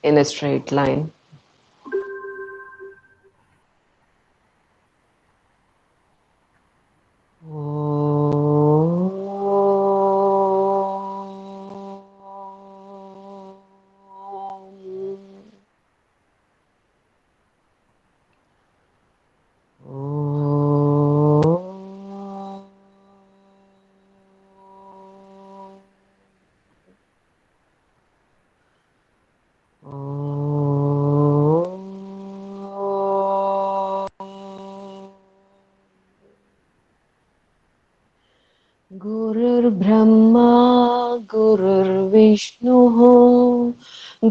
in a straight line. गुरुर्ब्रह्मा गुरुर्विष्णुः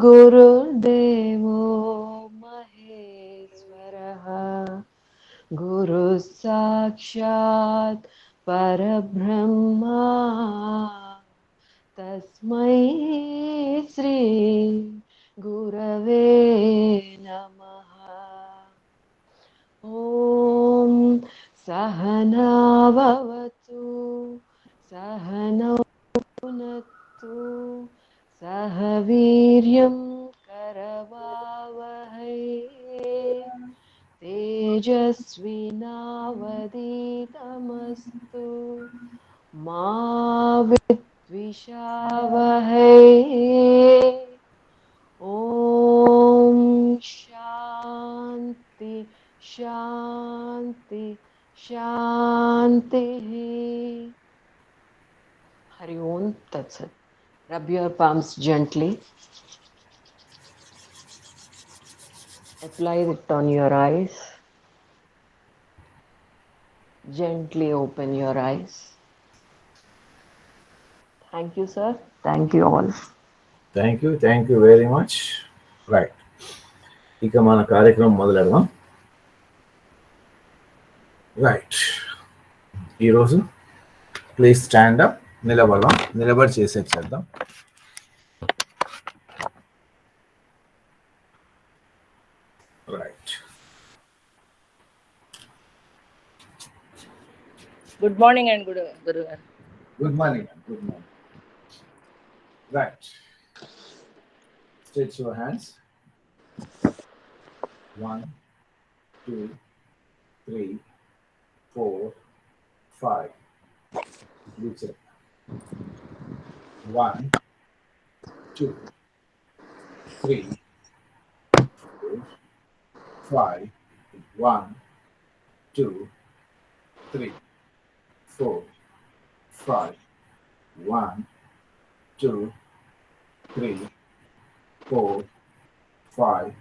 गुरुर्देवो महेश्वरः गुरुः साक्षात् परब्रह्मा तस्मै श्री गुरवे नमः। ॐ सहना भवतु सहनौ भुनक्तु सह वीर्यं करवावहै तेजस्विनावधीतमस्तु मा विद्विषावहै। ॐ शान्ति शान्ति शान्तिः। हरि ओम तत्सत. Rub your palms gently. Apply it on your eyes. Gently open your eyes. Thank you, sir. Thank you all. Thank you very much. Right. ఇక మన కార్యక్రమం మొదలెడదాం. రైట్, ఈరోజు ప్లీజ్ స్టాండ్ అప్, నిలబడదాం, నిలబడి చేద్దాం. Right. Good morning and Guru. Good morning. Right. Stretch your hands. 1, 2, 3, 4, 5. Reach it. 1, 2, 3, 4, 5. 1, 2, 3, 4, 5. 1, 2, 3, 4, 5.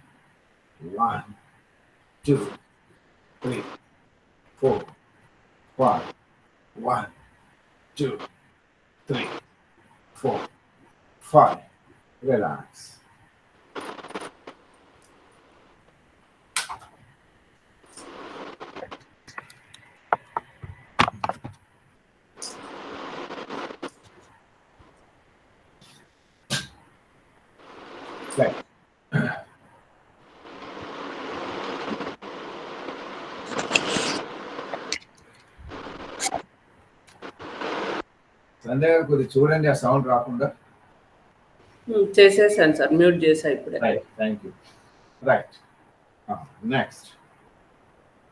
1, 2, 3, 4, 5. 1, 2, 3, 4, 5. Relax. Right. Sunday గారు కొద్దిగా చూడండి, ఆ సౌండ్ రాకుండా. చేసేసాను సార్, మ్యూట్ చేసా ఇప్పుడే. Right, thank you. Right, next.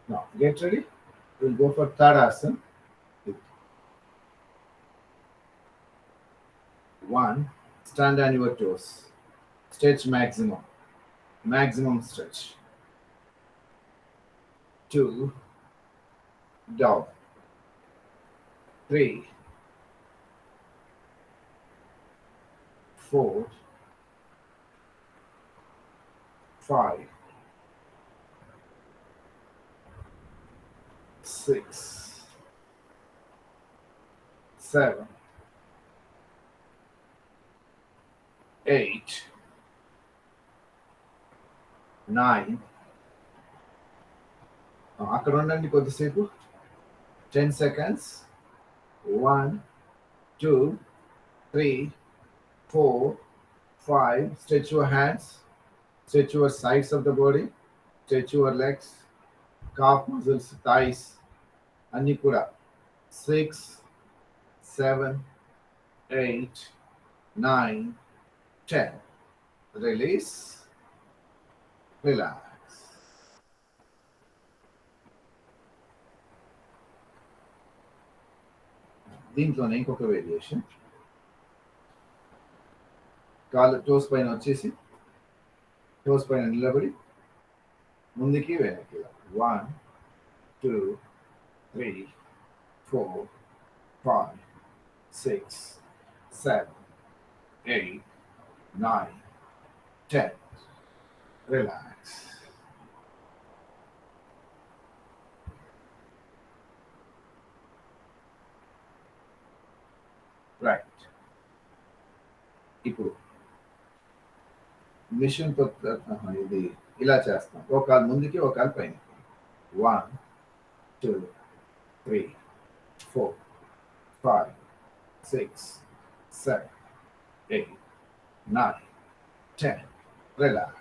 Now get ready. We'll go for Tadasana. 1, stand on your toes. Stretch maximum stretch. 2, dog. 3, 4, 5, 6, 7, 8, 9. అక్కడ ఉండండి కొద్దిసేపు, 10 seconds. 1, 2, 3, 4, 5. Stretch your hands, stretch your sides of the body, stretch your legs, calf muscles, thighs, అన్ని కూడా. 6, 7, 8, 9, 10. Release. relax. దీంట్లోనే ఇంకొక variation, కాళ్ళు toes పైన వచ్చేసి టోస్ పైన నిలబడి ముందుకి వెనక్కి 1 2 3 4 5 6 7 8 9 10. Relax. రైట్. ఇప్పుడు మిషన్తో ఇది ఇలా చేస్తాం. ఒక కాలు ముందుకి ఒక కాలు పైన. 1 2 3 4 5 6 7 8 9 10. Relax.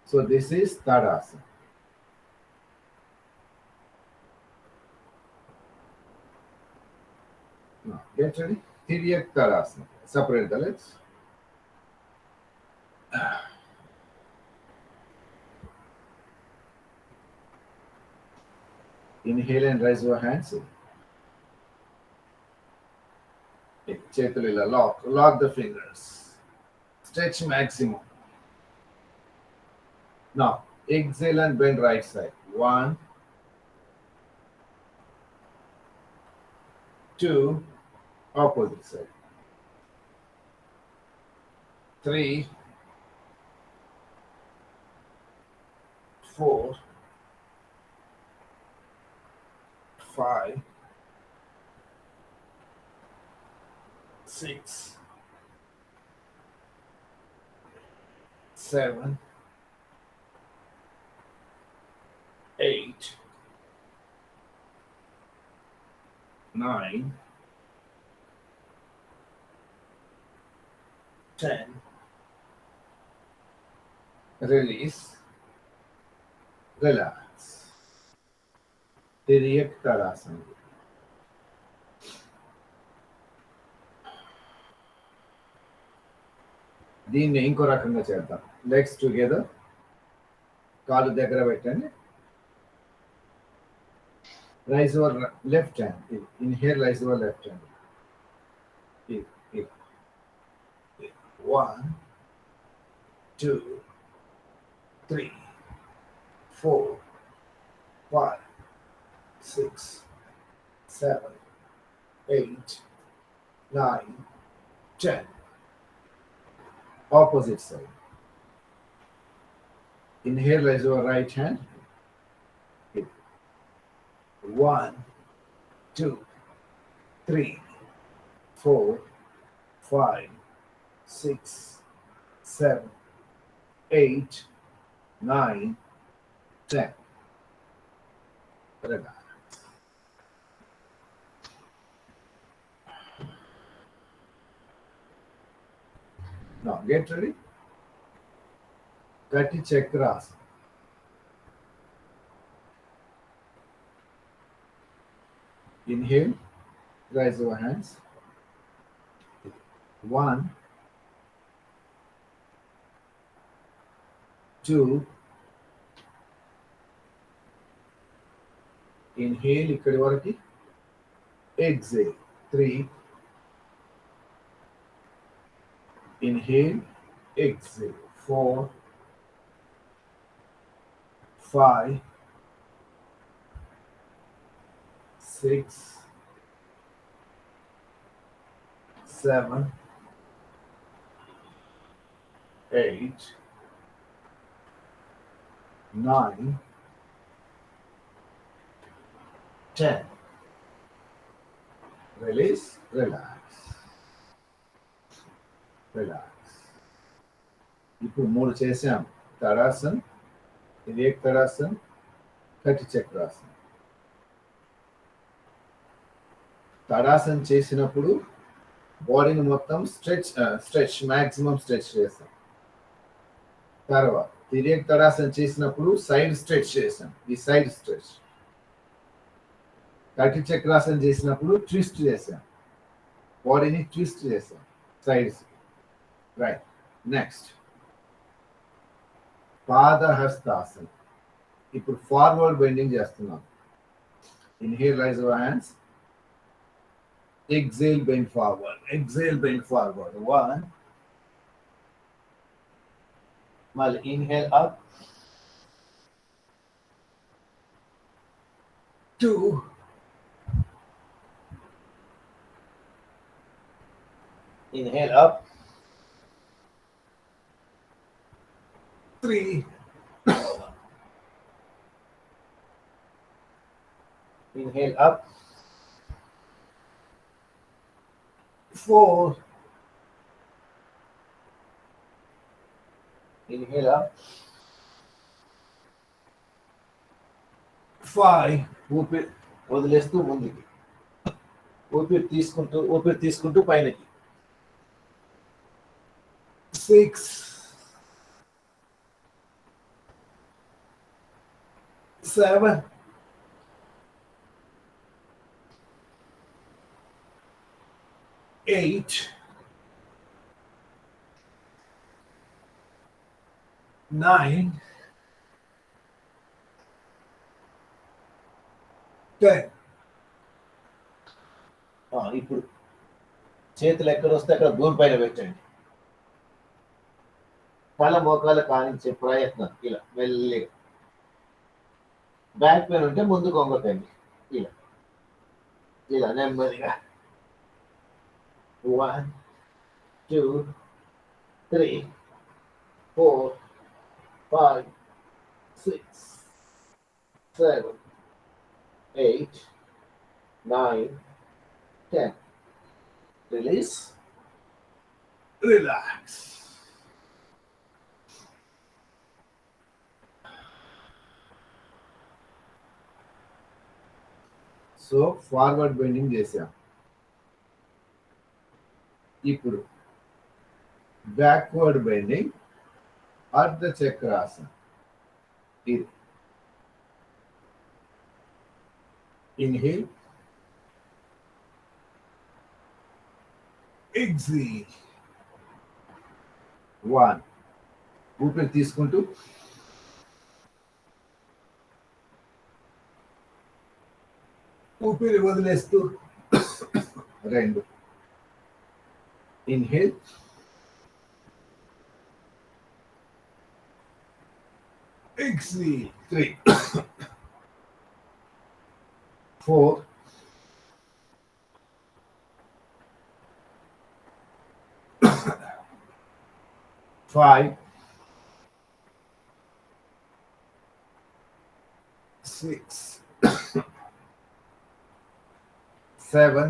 So this is Tadasana. Now get ready. Tiryak Tadasana. Separate the legs. Inhale and raise your hands. చేతులు ఇలా lock the fingers. Stretch maximum. Now exhale and bend right side. 1 2, opposite side. 3 4 5 6 7 8 9 10. Release. Relax. Tiryak Tadasana. దీన్ని ఇంకో రకంగా చేద్దాం. Legs together, కాలు దగ్గర పెట్టండి. Rise your left hand. Inhale, raise your left hand. 1 2 3 4 5 6 7 8 9 10. Opposite side. Inhale, raise your right hand. 1 2 3 4 5 6 7 8 9 10. Relax. Now get ready. Kati Chakrasana. Inhale, raise your hands. 1 2. Inhale ikkadi varaki. Exhale. 3. Inhale, exhale. 4 5 6 7 8 9 10. Release, relax. Relax. ఇప్పుడు 3 చేసాం. తడాసన్, తిర్యక్ తడాసన్, కటి చక్రాసన్. తడాసన్ చేసినప్పుడు బాడీని మొత్తం stretch maximum stretch చేస్తాం. తర్వాత తిర్యక్ తడాసన్ చేసినప్పుడు side stretch చేసాం. ఈ సైడ్ స్ట్రెచ్. కటి చక్రాసన్ చేసినప్పుడు ట్విస్ట్ చేసాం. బాడీని ట్విస్ట్ చేసాం సైడ్స్. రైట్. నెక్స్ట్ పాదహస్తాసన. ఇప్పుడు ఫార్వర్డ్ బెండింగ్ చేస్తున్నాం. Inhale, raise your hands. Exhale, bend forward. Exhale, bend forward. 1. Well, inhale up. 2. Inhale up. 3. Inhale up. 4. Inhale up. 5. ఊపిరి వదిలేస్తూ ముందుకి. ఊపిరి తీసుకుంటూ పైనకి. 6. 7. 8. 9. 10. ఇప్పుడు చేతులు ఎక్కడ వస్తే అక్కడ భూమి పైన పెట్టండి. తల మోకాలు కానించే ప్రయత్నం. ఇలా మెల్లిగా. బ్యాక్ పెయిన్ ఉంటే ముందుకు వంగకండి. ఇలా ఇలా నెమ్మదిగా. 1, 2, 3, 4, 5, 6, 7, 8, 9, 10. Release. Relax. So forward bending చేసాం. ఇప్పుడు బ్యాక్వర్డ్ బెండింగ్, అర్ధ చక్రాసన. ఇది ఇన్హేల్, ఎక్సేల్. 1. ఊపిరి తీసుకుంటూ ఊపిరి వదిలేస్తూ 2. Inhale, exhale. 3. 4. 5. 6. 7.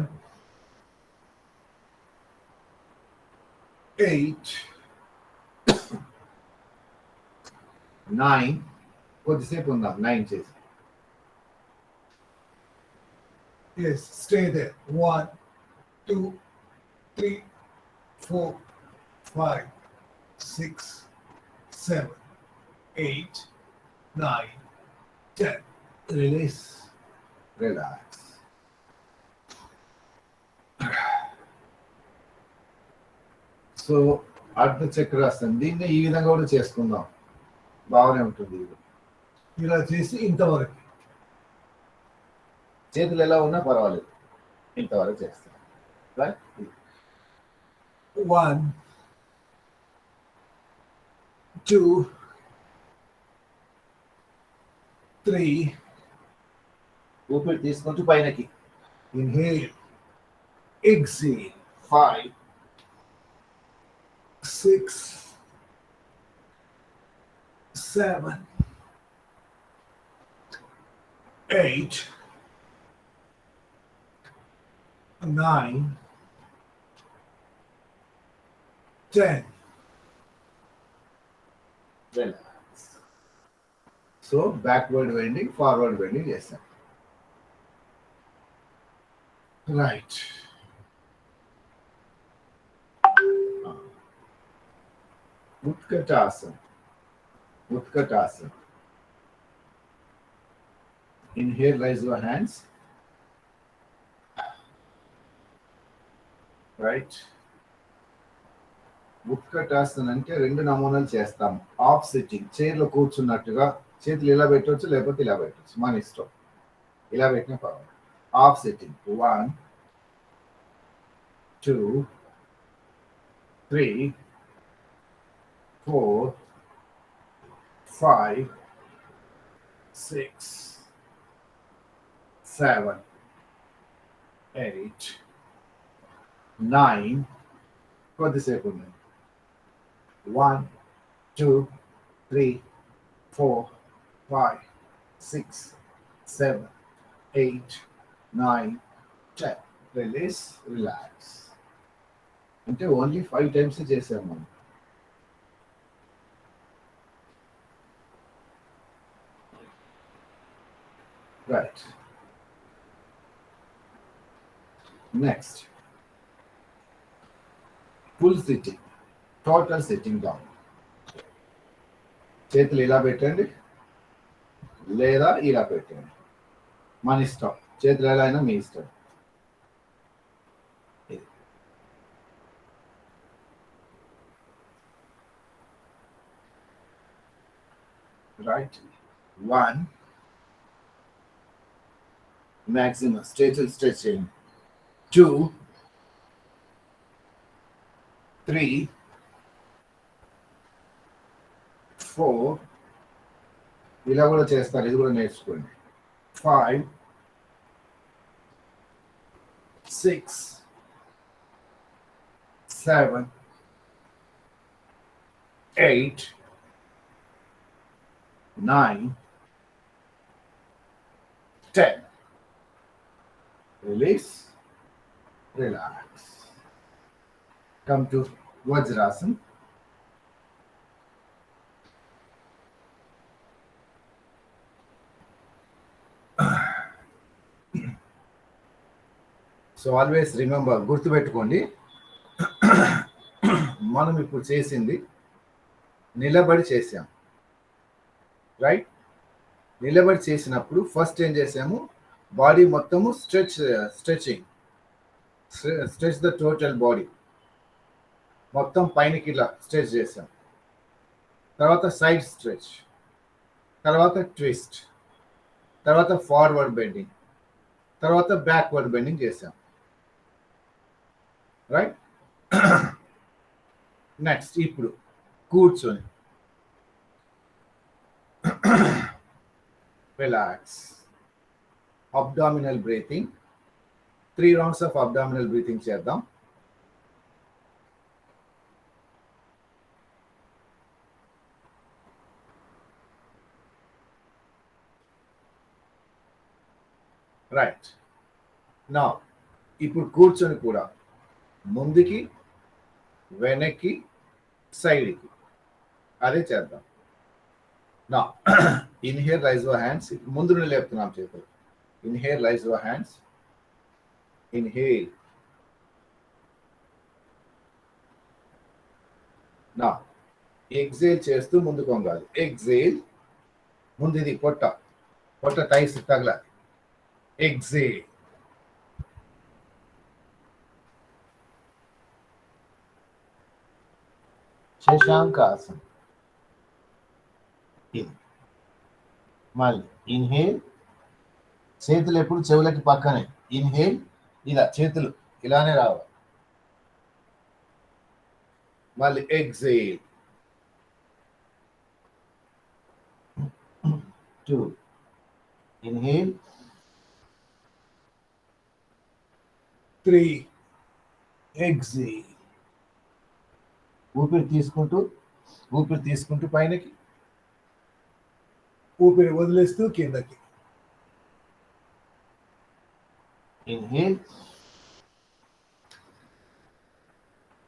8. 9. కొద్దిసేపు ఉందాం. 9 చేసి. Yes, stay there. 1, 2, 3, 4, 5, 6, 7, 8, 9, 10. Release. Relax. So అర్ధ చక్రాసనం, దీన్ని ఈ విధంగా కూడా చేసుకుందాం. బాగానే ఉంటుంది. ఇలా చేసి ఇంతవరకు చేతులు ఎలా ఉన్నా పర్వాలేదు, ఇంతవరకు చేస్తాం. 1, 2, 3. ఊపిరి తీసుకుంటూ పైనకి. Inhale, exhale. 5, 6, 7, 8, 9, 10. Relax. So backward bending, forward bending చేస్తాం. Right. Utkatasana. Utkatasana. Inhale, raise your hands. Right. ఉత్కటాసన అంటే రెండు నమూనాలు చేస్తాం. ఆఫ్ సిట్టింగ్, చైర్లో కూర్చున్నట్టుగా చేతులు ఇలా పెట్టవచ్చు, లేకపోతే ఇలా పెట్టవచ్చు, మన ఇష్టం. ఇలా పెట్టిన పర్వాలేదు. ఆఫ్ సిట్టింగ్ 1 2 3 4 5 6 7 8 9 కొద్దిసేపు ఉంది. 1 2 3 4 5 6 7 8 9 10. Release, relax. అంటే ఓన్లీ 5 టైమ్స్ చేసాము మనం. Right. Next full sitting, total sitting down. చేతులు ఇలా పెట్టండి లేదా ఇలా పెట్టండి, మన ఇష్టం. చేతులు ఎలా అయినా మీ ఇష్టం. రైట్. 1 maximum చేతులు స్ట్రెచ్ చేయండి. 2 3 4 ఇలా కూడా చేస్తారు, ఇది కూడా నేర్చుకోండి. 5 6 7 8 9 10. Release, relax. Come to Vajrasana. So always remember, గుర్తుపెట్టుకోండి, మనం ఇప్పుడు చేసింది నిలబడి చేసాం. రైట్. నిలబడి చేసినప్పుడు ఫస్ట్ ఏం చేసాము, బాడీ మొత్తము stretching, stretch the total body మొత్తం పైనకి ఇలా స్ట్రెచ్ చేసాం. తర్వాత సైడ్ స్ట్రెచ్, తర్వాత ట్విస్ట్, తర్వాత ఫార్వర్డ్ బెండింగ్, తర్వాత బ్యాక్వర్డ్ బెండింగ్ చేసాం. రైట్. నెక్స్ట్ ఇప్పుడు కూర్చొని relax. Abdominal breathing, 3 rounds of abdominal breathing చేద్దాం. రైట్. నా ఇప్పుడు కూర్చొని కూడా ముందుకి వెనక్కి సైడ్కి అదే చేద్దాం. నా ఇన్హేల్, రైజ్ యువర్ హ్యాండ్స్. ముందు నుండి లేపుతున్నాం చేతులు. Inhale, raise your hands. Inhale. నా ఎగ్జేల్ చేస్తూ ముందుకు వంగాలి. ఎగ్జేల్. ముందు ఇది పొట్ట టైస్ తగలాలి. ఎగ్జేల్. శశాంకాసన. మళ్ళీ ఇన్హేల్, చేతులు ఎప్పుడు చెవులకి పక్కనే. ఇన్హేల్, ఇలా చేతులు ఇలానే రావాలి. మళ్ళీ ఎగ్జేల్. 2 inhale, 3 exhale. ఊపిరి తీసుకుంటూ పైనకి, ఊపిరి వదిలేస్తూ కిందకి. Inhale,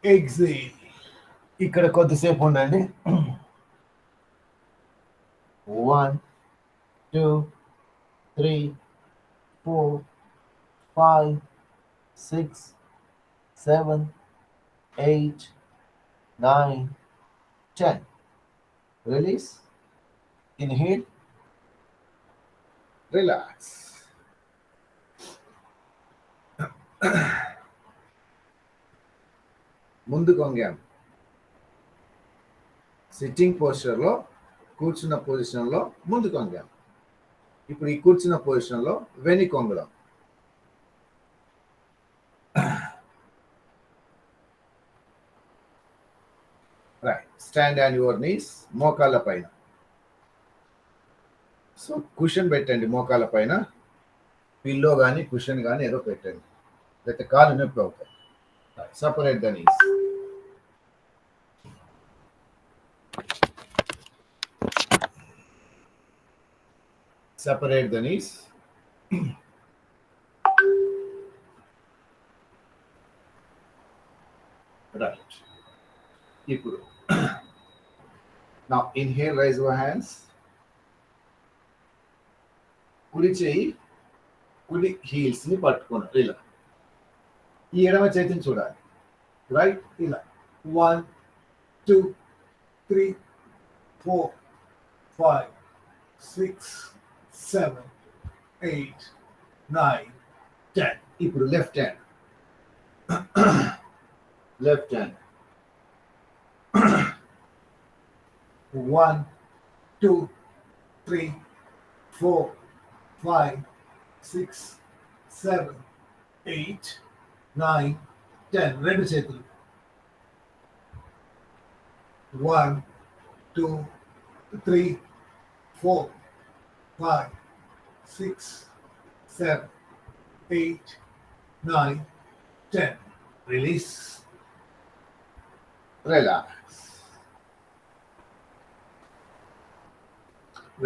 exhale. ఇక్కడ కొద్దిసేపు ఉండండి. 1 2 3 4 5 6 7 8 9 10. Release. Inhale. Relax. ముందుకు వంగాం. సిట్టింగ్ పోస్చర్లో కూర్చున్న పొజిషన్లో ముందుకు వంగాం. ఇప్పుడు ఈ కూర్చున్న పొజిషన్లో వెనక్కి వంగుదాం. Right. Stand on your knees, మోకాళ్ళ పైన. సో కుషన్ పెట్టండి మోకాళ్ళ పైన, పిల్లో కానీ కుషన్ కానీ ఏదో పెట్టండి, లేకపోతే కాలు నొప్పి అవుతాయి. Separate the knees. Separate the knees. Right. ఇప్పుడు now inhale, raise your hands. కుడి చేయి కుడి హీల్స్ ని పట్టుకోండి ఇలా. ఈ ఎడమ చేతిని చూడాలి. రైట్, ఇలా 1 2 3 4 5 6 7 8 9 10. ఇప్పుడు లెఫ్ట్ హ్యాండ్, లెఫ్ట్ హ్యాండ్ 1 2 3 4 5 6 7 8 9 10. రెండు చేతులు 1 2 3 4 5 6 7 8 9 10. Release. Relax.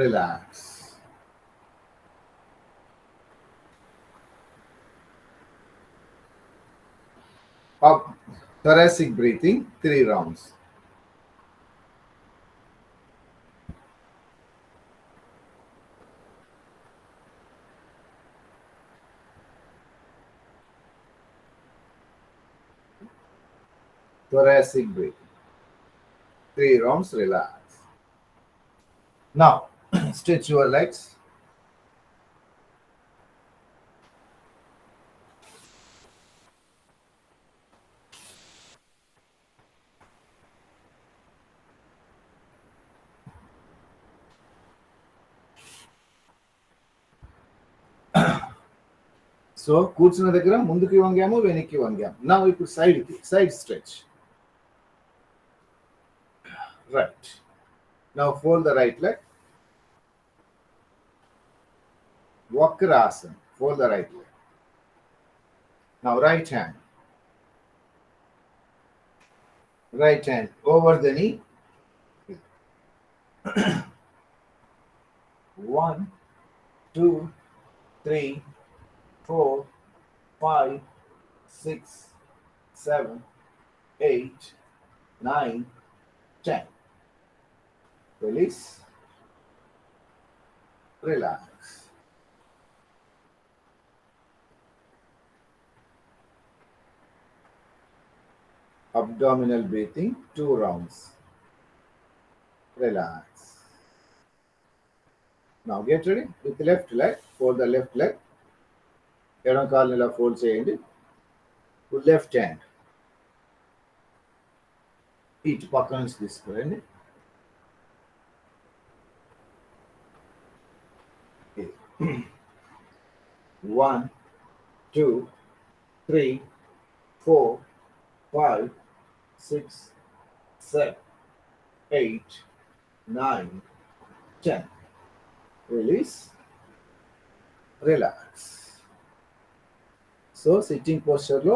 Relax. Up. Thoracic breathing, 3 rounds. Thoracic breathing, 3 rounds. Relax. Now stretch your legs. So కూర్చున్న దగ్గర ముందుకి వంగాము, వెనక్కి వంగాము. నా ఇప్పుడు side stretch. Right. Now fold the right leg. Vakrasan. Fold the right leg. Now right hand. Right hand over the knee. 1 2 3 4 5 6 7 8 9 10. Release. Relax. Abdominal breathing, 2 rounds. Relax. Now get ready. With the left leg, fold the left leg. ఎడమ కాలుని ఇలా fold చేయండి. Left hand ఇటు పక్క నుంచి తీసుకోండి. One, 2 3 4 5 6 7 8 9 10. Release. Relax. So sitting పోస్చర్లో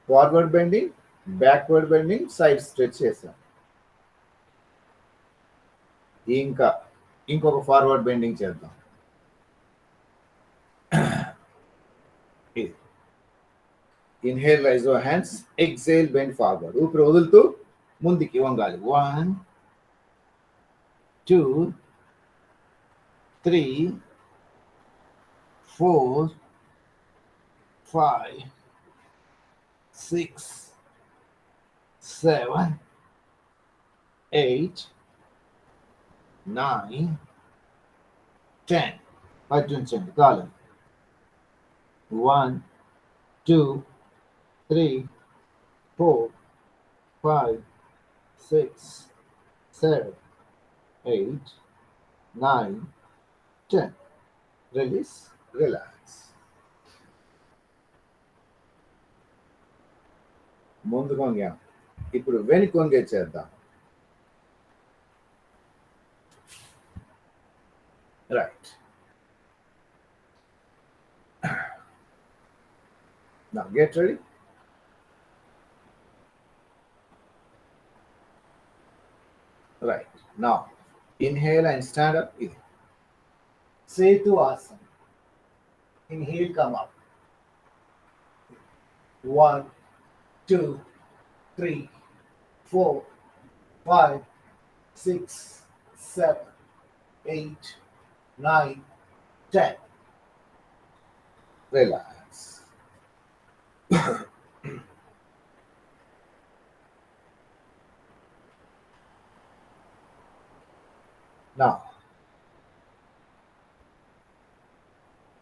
forward bending, backward bending, side stretch చేసాం. ఇంకొక ఫార్వర్డ్ బెండింగ్ చేద్దాం. Inhale, raise your hands. Exhale, bend forward. ఊపిరి వదులుతూ ముందుకి వంగాలి. 1 2 3 4 5 6 7 8 9 10. అటుంచండి కాలు. 1 2 3 4 5 6 7, 8, 9, 10. Release, relax. ముందు కొంగాం, ఇప్పుడు వెనుక కొంగే చేద్దాం. Right. Now get ready. Right. Now inhale and stand up. Setu Asana. Inhale, come up. 1, 2, 3, 4, 5, 6, 7, 8, 9, 10. Relax. Now,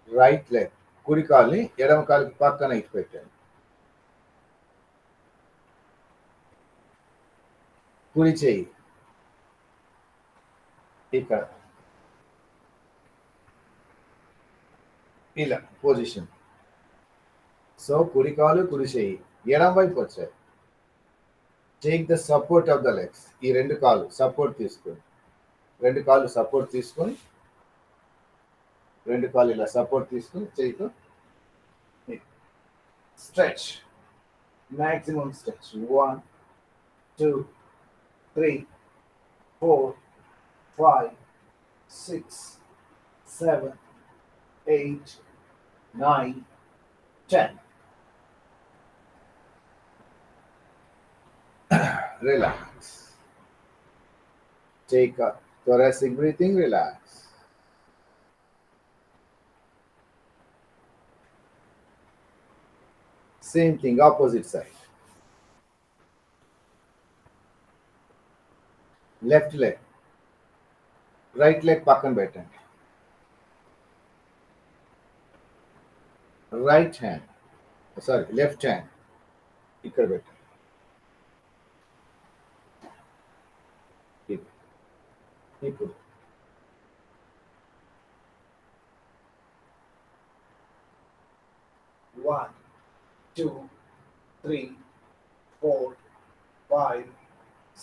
right leg. కుడి కాలుని ఎడమ కాలుకి పక్కన ఇటు పెట్టండి. కుడి చేయి ఇక్కడ ఇలా పొజిషన్. సో కుడి కాలు కుడి చేయి ఎడమ వైపు వచ్చాయి. Take the support of the legs. ఈ రెండు కాళ్ళు సపోర్ట్ తీసుకొని, రెండు కాళ్ళు సపోర్ట్ తీసుకొని, రెండు కాళ్ళు ఇలా సపోర్ట్ తీసుకొని చేయితో stretch, maximum stretch. 1, 2, 3, 4, 5, 6, 7, 8, 9, 10. Relax. Take a thoracic breathing, relax. Same thing, opposite side. Left leg. Right leg పక్కన పెట్టండి. Right hand. Sorry, left hand. ఇక్కడ పెట్టండి. ఇప్పుడు One, 2, 3, 4, 5,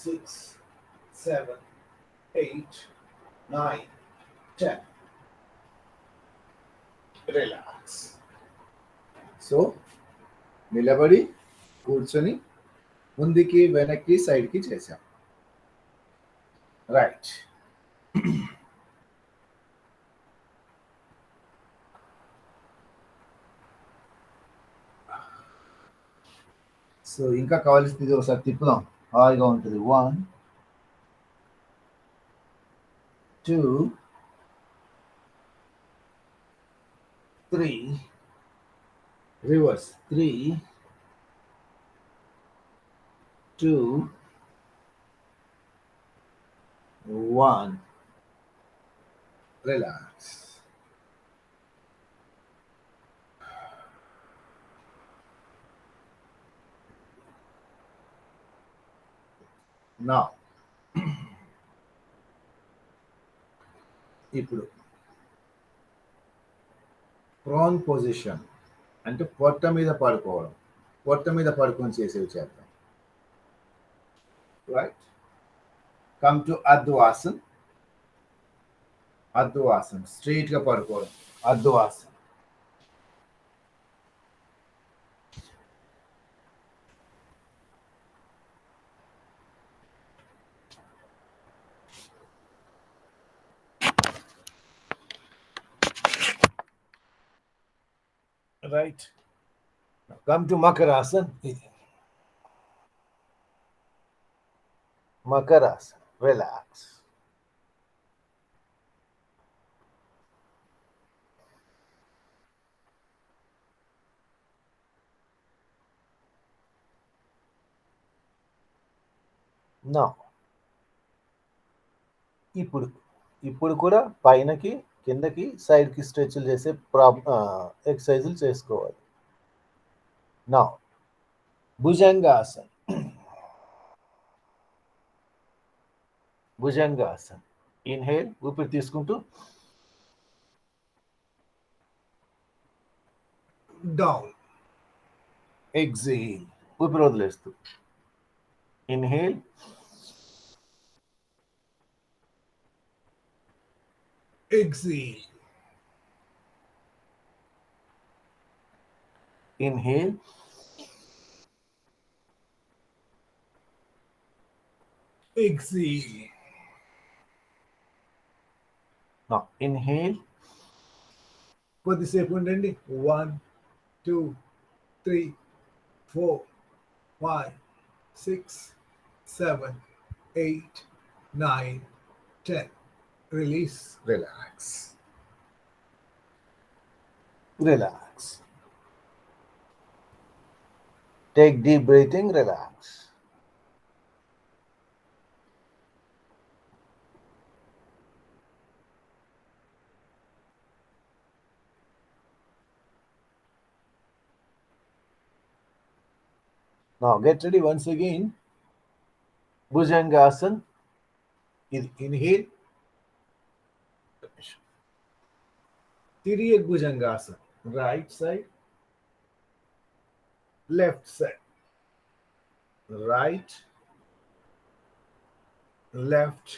6, 7, 8, 9, 10. Relax. సో నిలబడి కూర్చొని ముందుకి వెనక్కి సైడ్కి చేసాం. రైట్. సో ఇంకా కావాల్సింది ఒకసారి తిప్పుదాం, హాయిగా ఉంటుంది. 1, 2, 3, రివర్స్. 3, 2, 1. Relax. Now, ఇప్పుడు ప్రాన్ పొజిషన్ అంటే పొట్ట మీద పడుకోవడం. పొట్ట మీద పడుకొని చేసేవి చేద్దాం. రైట్. కమ్ టు అర్ధవాసన్. అర్ధవాసన్ స్ట్రైట్ గా పడుకోవడం. అర్ధవాసన్. Right. Now come to Makarasana. Makarasana. Relax. Now, ఇప్పుడు కూడా పైనకి కిందకి సైడ్కి స్ట్రెచ్లు చేసే ఎక్సర్సైజులు చేసుకోవాలి. నా భుజంగాసన్. భుజంగాసన్. ఇన్హేల్, ఊపిరి తీసుకుంటూ డౌన్. ఎగ్జేల్, ఊపిరి వదిలేస్తూ. Inhale, exhale. Inhale, exhale. Now inhale. కొద్దిసేపు ఉండండి. 1 2 3 4 5 6 7 8 9 10. Release. Relax. Relax. Take deep breathing. Relax. Now get ready once again. Bhujangasana. Inhale. Tiryak Bhujangasana. Right side. Left side. Right. Left.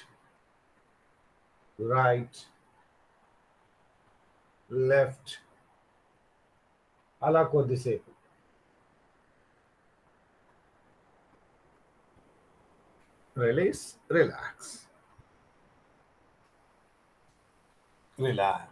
Right. Left. అలా కొద్దిసేపు. Release, relax. Relax.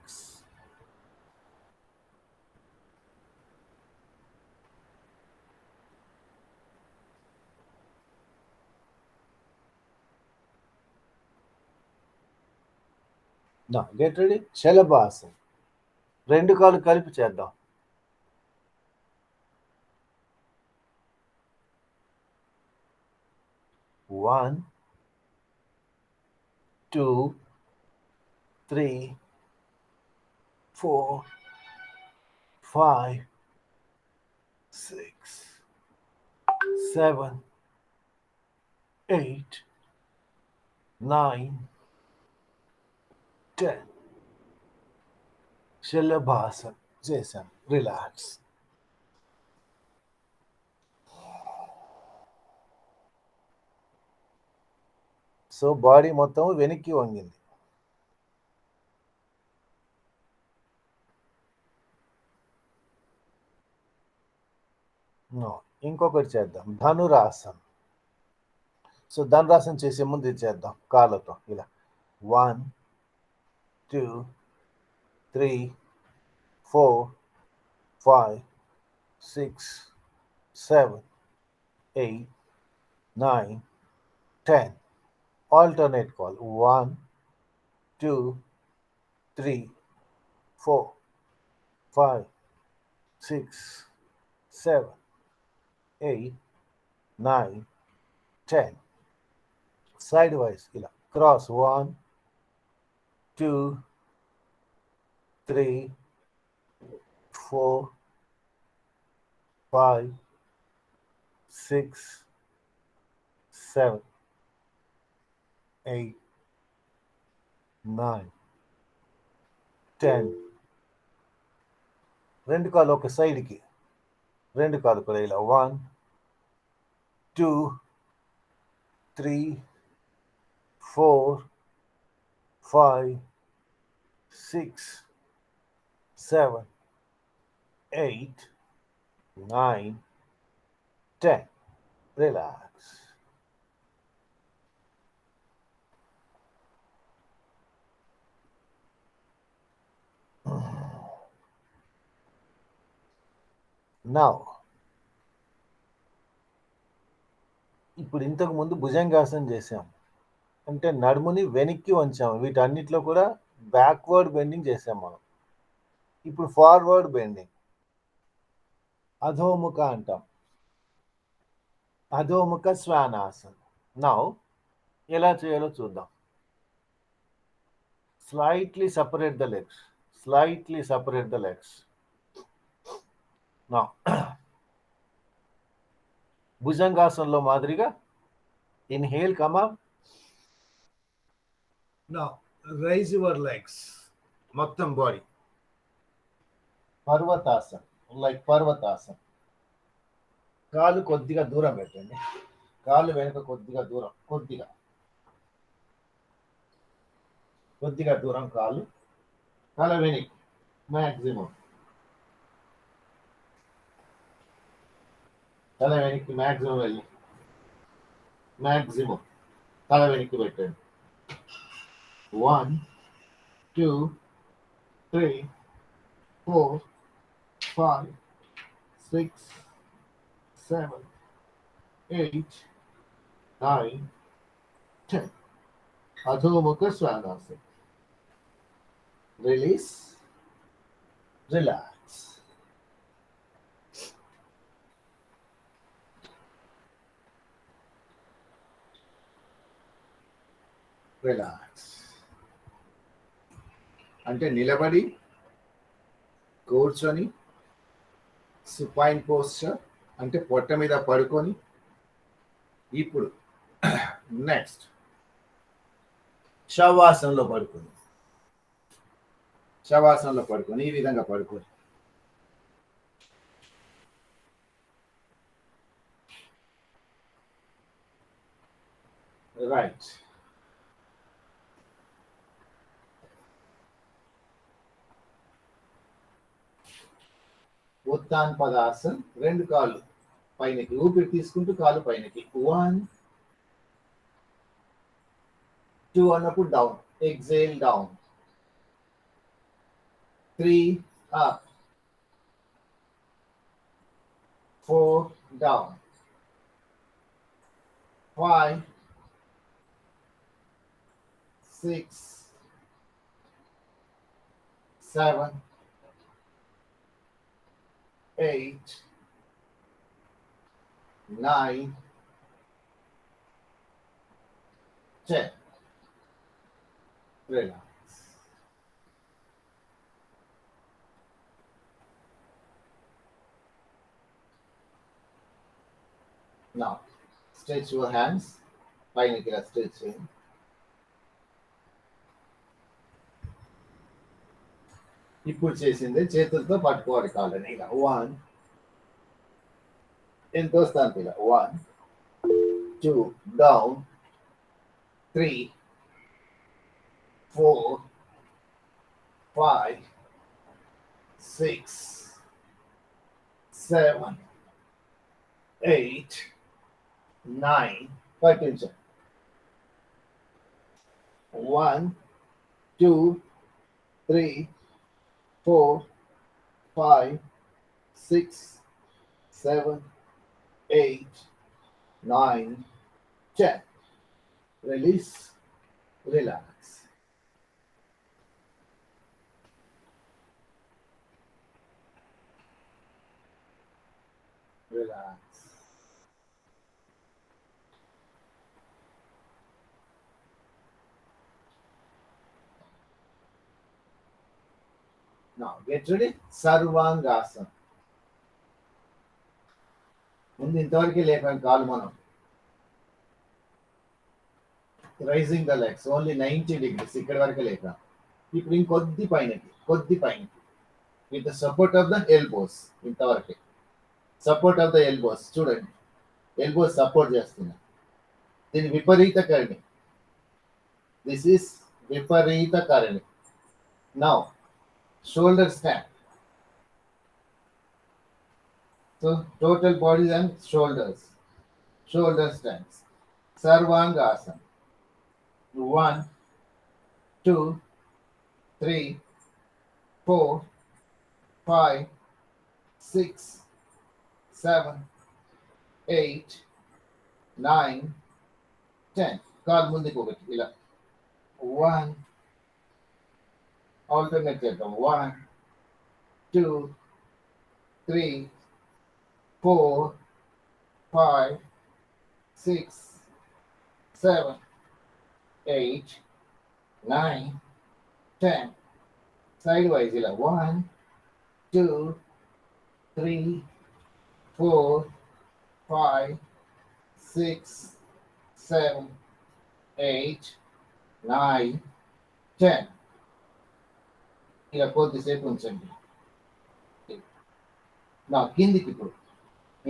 Now get ready. Shalabhasana. రెండు కాళ్ళు కలిపి చేద్దాం. One, 2, 3, 4, 5, 6, 7, 8, 9, 10. Shalabhasana చేశాను. Relax. So body మొత్తం వెనక్కి వంగింది. ఇంకొకటి చేద్దాం. ధనురాసన్. సో ధనురాసన్ చేసే ముందు ఇది చేద్దాం కాళ్ళతో ఇలా. 1 2 3 4 5 6 7 8 9 10. Alternate call. 1 2 3 4 5 6 7 8 9 10. Sidewise ఇలా cross. 1 2 3 4 5 6 7 8 9 10. రెండు కాళ్ళు ఒక సైడ్కి, రెండు కాళ్ళు కూడా ఇలా. 1 2 3 4 5 6 7 8 9 10. Relax. Now, ఇప్పుడు ఇంతకు ముందు భుజంగాసనం చేసాం, అంటే నడుముని వెనక్కి వంచాము. వీటన్నిటిలో కూడా బ్యాక్వర్డ్ బెండింగ్ చేసాం మనం. ఇప్పుడు ఫార్వర్డ్ బెండింగ్, అధోముఖ అంటాం. అధోముఖ శ్వానాసన్. నౌ ఎలా చేయాలో చూద్దాం. Slightly separate the legs. Slightly separate the legs. Now, భుజంగాసనంలో మాదిరిగా inhale, come up. Now raise your legs. మొత్తం బాడీ. పర్వతాసన్, లైక్ పర్వతాసన్. కాలు కొద్దిగా దూరం పెట్టండి. కాలు వెనుక కొద్దిగా దూరం, కొద్దిగా దూరం కాలు. తల వెనక్కి మ్యాక్సిమం. తల వెనక్కి మ్యాక్సిమం వెళ్ళి మ్యాక్సిమం తల వెనక్కి పెట్టండి. 1 2 3 4 5 6 7 8 9 10. అధోముఖ శ్వానాసనం. Release, relax. రిలాక్స్ అంటే నిలబడి, కూర్చొని, సుపైన్ పోస్చర్ అంటే పొట్ట మీద పడుకొని. ఇప్పుడు నెక్స్ట్ శవాసనంలో పడుకొని, ఈ విధంగా పడుకొని. రైట్. ఉత్తాన్ పదాసన్. రెండు కాళ్ళు పైనకి, ఊపిరి తీసుకుంటూ కాలు పైనకి. 1 2 అన్నప్పుడు down, exhale down. 3 up, 4 down, 5 6 7 8 9 10. Relax. Now stretch your hands. పైనకి స్ట్రెచ్ చేయండి. ఇప్పుడు చేసింది చేతులతో పట్టుకోవాలి కాళ్ళని. ఇలా 1 ఎంత వస్తాను ఇలా. 1 2 down, 3 4 5 6 7 8 9. పట్టించండి. 1 2 3 4 5 6 7 8 9 10. Release, relax. Relax. Now get ready. Sarvangasana. ముందు ఇంతవరకే లేపాం కాలు మనం. Raising the legs only 90 degrees, ఇక్కడ వరకే లేపాం. ఇప్పుడు ఇంకొద్ది పైనకి, with the support of the elbows. ఇంతవరకే సపోర్ట్ ఆఫ్ ద ఎల్బోస్. చూడండి, ఎల్బోస్ సపోర్ట్ చేస్తున్నా. దీని విపరీత కరణి. దిస్ ఈస్ విపరీత కరణి. Now shoulder stand. So total body and shoulders. Shoulder stands. Sarvangasana. 1 2 3 4 5 6 7 8 9 10. కాలు ముందుకు ఒకటి ఇలా. 1 alternate చేద్దాం. 1 2 3 4 5 6 7 8 9 10. Side wise ఇలా. 1 2 3 4 5 6 7 8 9 10. ఇలా కొద్దిసేపు ఉంచండి. నా కిందికి ఇప్పుడు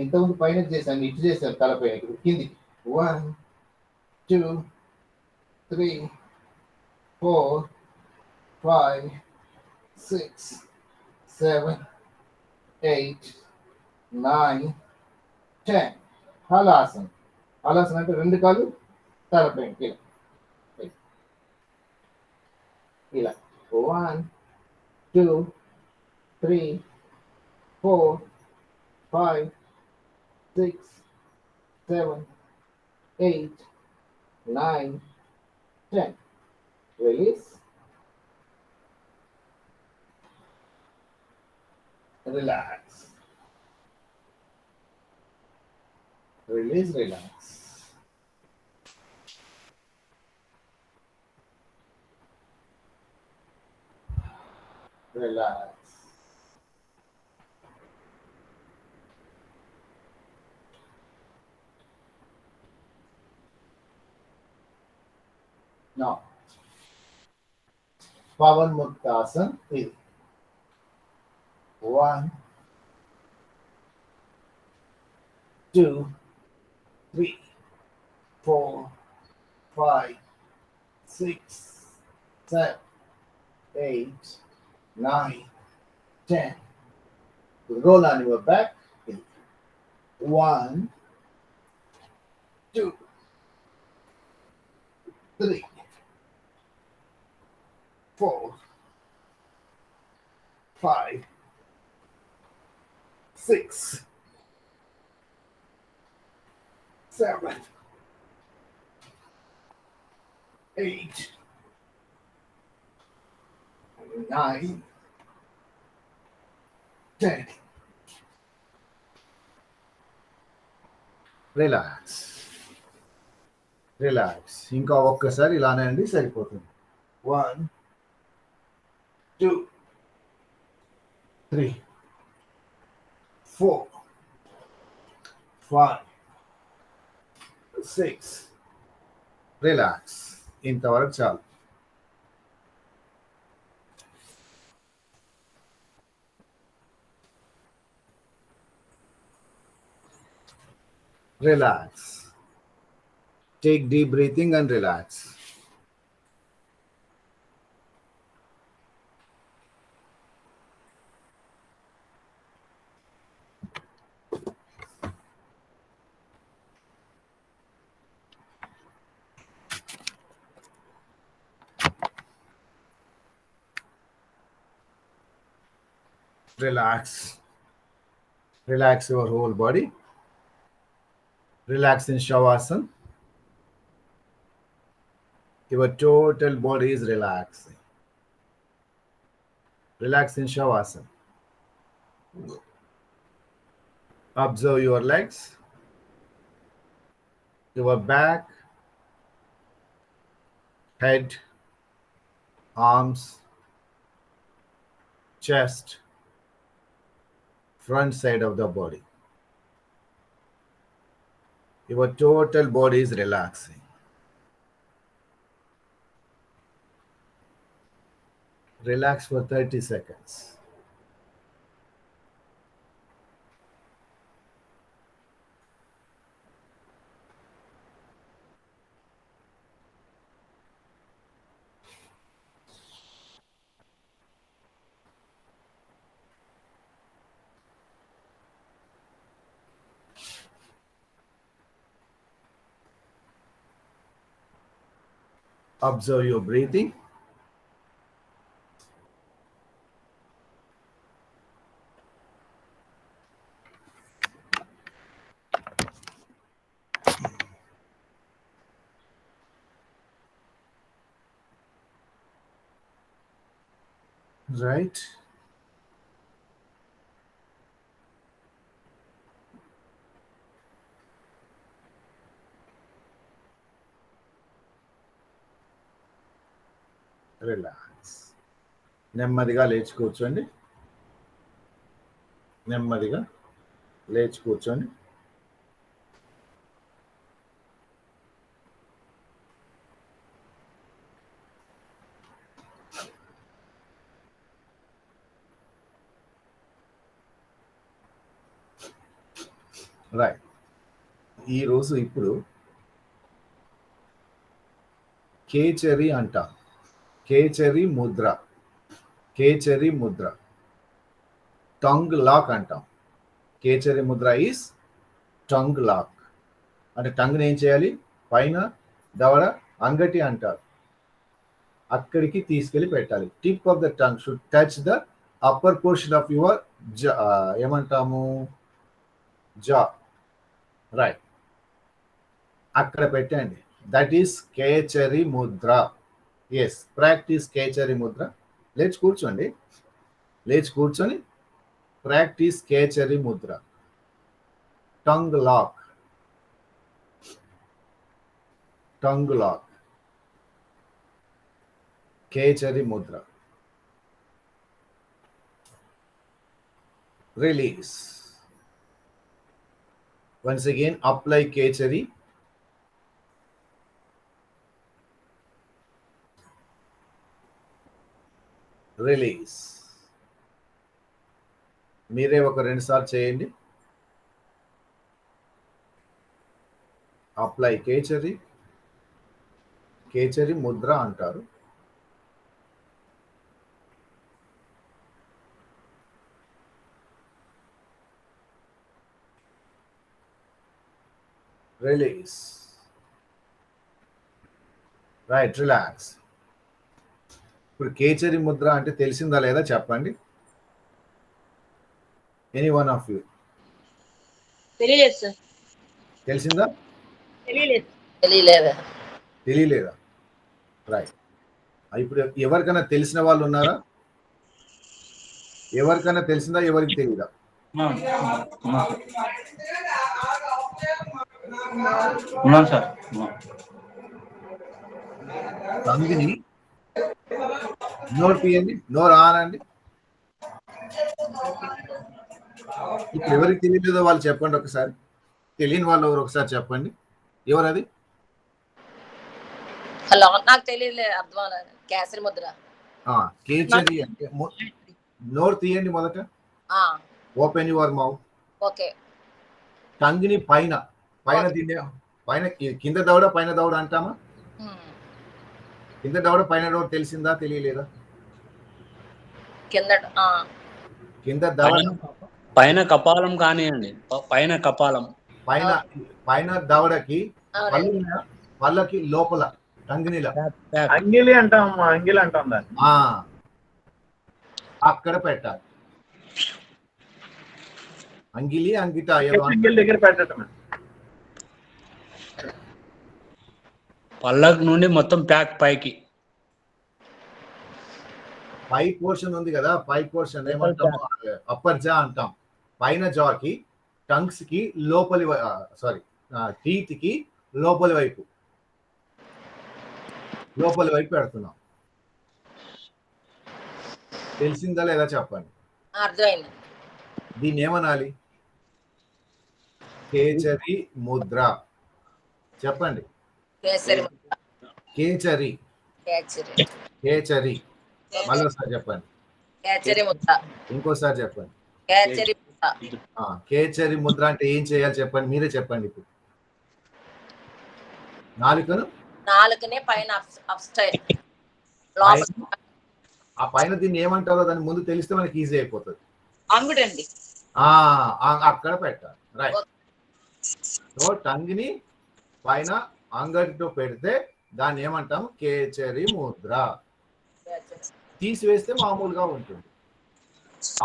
ఇంతకుముందు పైన చేశాను, ఇటు చేశాను తలపైన, ఇప్పుడు కిందికి. 1 2 3 4 5 6 7 8 9 10. హలాసన్. హలాసన్ అంటే రెండు కాళ్ళు తలపైన ఇలా ఇలా 1 2 3 4 5 6 7 8 9 10. Release. Relax. Release, relax. Relax. Now, Pavan Muktasan is 1 2 3 4 5 6 7 8 9 10. Roll on your back. 1 2 3 4 5 6 7 8 9 10. Relax. Relax. ఇంకా ఒక్కసారి ఇలానే అండి, సరిపోతుంది. 1 2 3 4 5 6. రిలాక్స్. ఇంతవరకు చాలు. Relax. Take deep breathing and relax. Relax. Relax your whole body. Relax in Shavasana. Your total body is relaxing. Relax in Shavasana. Observe your legs, your back, head, arms, chest, front side of the body. Your total body is relaxing. Relax for 30 seconds. Observe your breathing. Right? Relax. నెమ్మదిగా లేచి కూర్చోండి. నెమ్మదిగా లేచి కూర్చోండి. Right. ఈరోజు ఇప్పుడు కేచరి అంటాం. కేచరి ముద్ర, కేచరి ముద్ర, టంగ్ లాక్ అంటాం. కేచరి ముద్ర ఈస్ టంగ్ లాక్. అంటే టంగ్ని ఏం చేయాలి? పైన దవడ అంగటి అంటారు, అక్కడికి తీసుకెళ్ళి పెట్టాలి. Tip of the tongue should touch the upper portion of your ఏమంటాము, జా. రైట్, అక్కడ పెట్టండి. That is కేచరి Mudra. Yes, practice కేచరి ముద్ర. లేచి కూర్చోండి, లేచి కూర్చొని ప్రాక్టీస్ కేచరి ముద్ర. టంగ్ లాక్, టంగ్ లాక్, కేచరి ముద్ర. రిలీజ్. Once again, apply కేచరి. రిలీజ్. మీరే ఒక 2 సార్లు చేయండి. అప్లై కేచరి, కేచరి ముద్ర అంటారు. రిలీజ్. Right, relax. ఇప్పుడు కేచరి ముద్ర అంటే తెలిసిందా లేదా చెప్పండి. ఎనీ వన్ ఆఫ్ యూ తెలియలేదు సార్. తెలిసిందా? తెలియలేదా? తెలియలేదా? రైట్. ఇప్పుడు ఎవరికైనా తెలిసిన వాళ్ళు ఉన్నారా? ఎవరికైనా తెలిసిందా, ఎవరికి తెలియదా? ఉన్నాను సార్. తంగిని నోరు తీయండి, నోరు ఆనండి. ఇప్పుడు ఎవరికి తెలియలేదో వాళ్ళు చెప్పండి ఒకసారి. తెలియని వాళ్ళు ఎవరు ఒకసారి చెప్పండి. ఎవరది? హలో, నాకు తెలియలే. అర్థం కేసరి ముద్ర. కేచరి అంటే నోరు తీయండి మొదట. Open your mouth. ఓకే. టంగిని పైన, పైన తిండే, పైన కింద దవడ పైన దవడ అంటామా? కింద దవడ పైన దవడ తెలిసిందా, తెలియలేదా? కింద దవడ పైన కపాలం కానివ్వండి, పైన కపాలం, పైన పైన దవడకి పళ్ళకి లోపల టంగినిల అంగిలి అంటాం, అంగిలి అంటాం దాన్ని. అక్కడ పెట్టాలి. అంగిలి అంగిట అంగిలి దగ్గర పెట్టడమే. పళ్ళకు నుండి మొత్తం ప్యాక్ పైకి. పై పోర్షన్ ఉంది కదా, పై పోర్షన్ ఏమంటాము? అప్పర్ జా అంటాం. పైన జాకి, టంగ్స్ కి లోపలి, సారీ టీత్ కి లోపలి వైపు, లోపలి వైపు పెడుతున్నాం. తెలిసిందా లేదా చెప్పండి. అర్థమైంది. దీన్ని ఏమనాలి? కేచరి ముద్ర. చెప్పండి. కేసరి ముద్ర. కేచరి, కేసరి, కేచరి. మళ్ళీసారి చెప్పండి. కేసరి ముద్ర. ఇంకోసారి చెప్పండి. కేసరి ముద్ర. కేచరి ముద్ర అంటే ఏం చేయాలి చెప్పండి, మీరే చెప్పండి. ఇప్పుడు నాలుకనే పైన ఆ పైన దీన్ని ఏమంటారో దాని ముందు తెలిస్తే మనకి ఈజీ అయిపోతుంది. అంగుడండి. అక్కడ పెట్టాలి. రైట్. సో టంగిని పైన అంగటితో పెడితే దాన్ని ఏమంటాం? కేచరి ముద్ర. తీసివేస్తే మామూలుగా ఉంటుంది.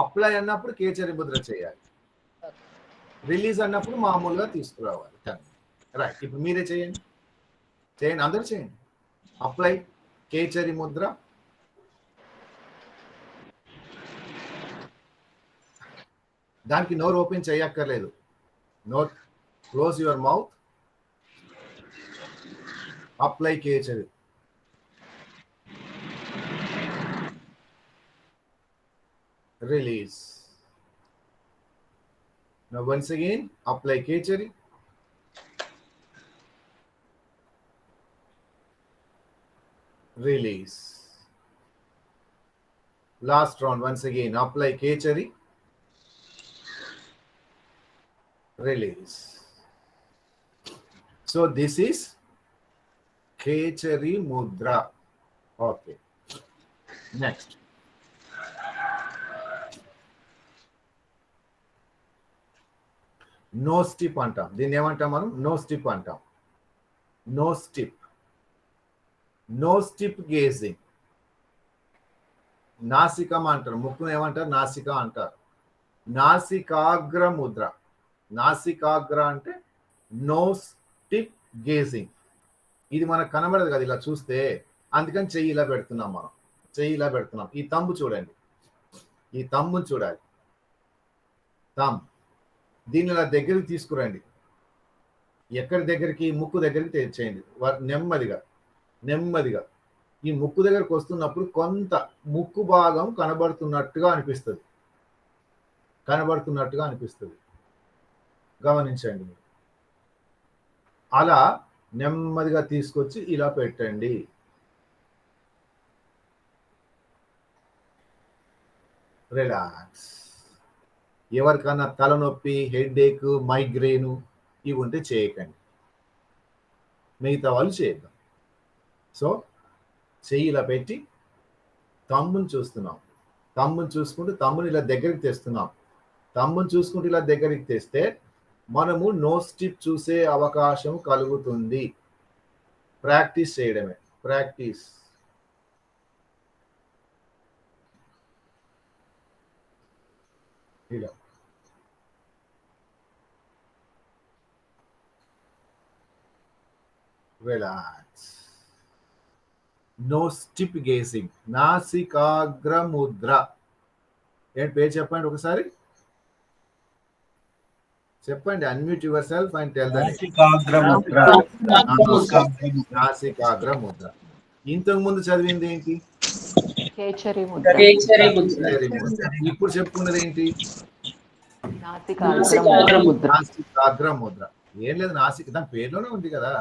అప్లై అన్నప్పుడు కేచరి ముద్ర చేయాలి. రిలీజ్ అన్నప్పుడు మామూలుగా తీసుకురావాలి టంగ్. రైట్. ఇప్పుడు మీరే చేయండి, చేయండి, అందరూ చేయండి. అప్లై కేచరి ముద్ర. దానికి నోరు ఓపెన్ చేయక్కర్లేదు. నోట్ క్లోజ్ యువర్ మౌత్. అప్లై కేచరి. Release. Now once again, apply Kechari. Release. Last round once again, apply Kechari. release. So this is Khechari Mudra. Okay. Next. No stip అంటాం. దీన్ని ఏమంటాం మనం? నో స్టిప్ అంటాం. Nose tip. Nose tip gazing. నాసికం అంటారు. ముక్కును ఏమంటారు? నాసిక అంటారు. నాసికాగ్ర ముద్ర. నాసికాగ్ర అంటే నో స్టిప్ గేజింగ్. ఇది మనకు కనబడదు కదా ఇలా చూస్తే, అందుకని చెయ్యి ఇలా పెడుతున్నాం మనం. చెయ్యి ఇలా పెడుతున్నాం. ఈ తంబు చూడండి, ఈ తంబుని చూడాలి. తంబ్ దీన్ని ఇలా దగ్గరికి తీసుకురండి. ఎక్కడి దగ్గరికి? ముక్కు దగ్గరికి తెచ్చేయండి. నెమ్మదిగా నెమ్మదిగా ఈ ముక్కు దగ్గరకు వస్తున్నప్పుడు కొంత ముక్కు భాగం కనబడుతున్నట్టుగా అనిపిస్తుంది. కనబడుతున్నట్టుగా అనిపిస్తుంది. గమనించండి. అలా నెమ్మదిగా తీసుకొచ్చి ఇలా పెట్టండి. రిలాక్స్. ఎవరికన్నా తలనొప్పి, హెడేక్, మైగ్రేను ఇవి ఉంటే చేయకండి. మిగతా వాళ్ళు చేద్దాం. సో చెయ్యి ఇలా పెట్టి తమ్ముని చూస్తున్నాం. తమ్ముని చూసుకుంటూ తమ్ముని ఇలా దగ్గరికి తెస్తున్నాం. తమ్ముని చూసుకుంటూ ఇలా దగ్గరికి తెస్తే మనము నో స్టిప్ చూసే అవకాశం కలుగుతుంది. ప్రాక్టీస్ చేయడమే. ప్రాక్టీస్. ఇలా రిలాక్స్. No tip gazing. నాసికాగ్ర ముద్ర. ఏంటి పేరు చెప్పండి ఒకసారి. చెప్పండి. Unmute your self and tell that. నాసికాగ్ర ముద్ర. ఇంతకు ముందు చదివింది ఏంటి? కేచరి ముద్ర. ఇప్పుడు చెప్పుకున్నది ఏంటి? నాసికాగ్ర ముద్ర. నాసికాగ్ర ముద్ర. ఏం లేదు, నాసిక దాని పేరులోనే ఉంది కదా.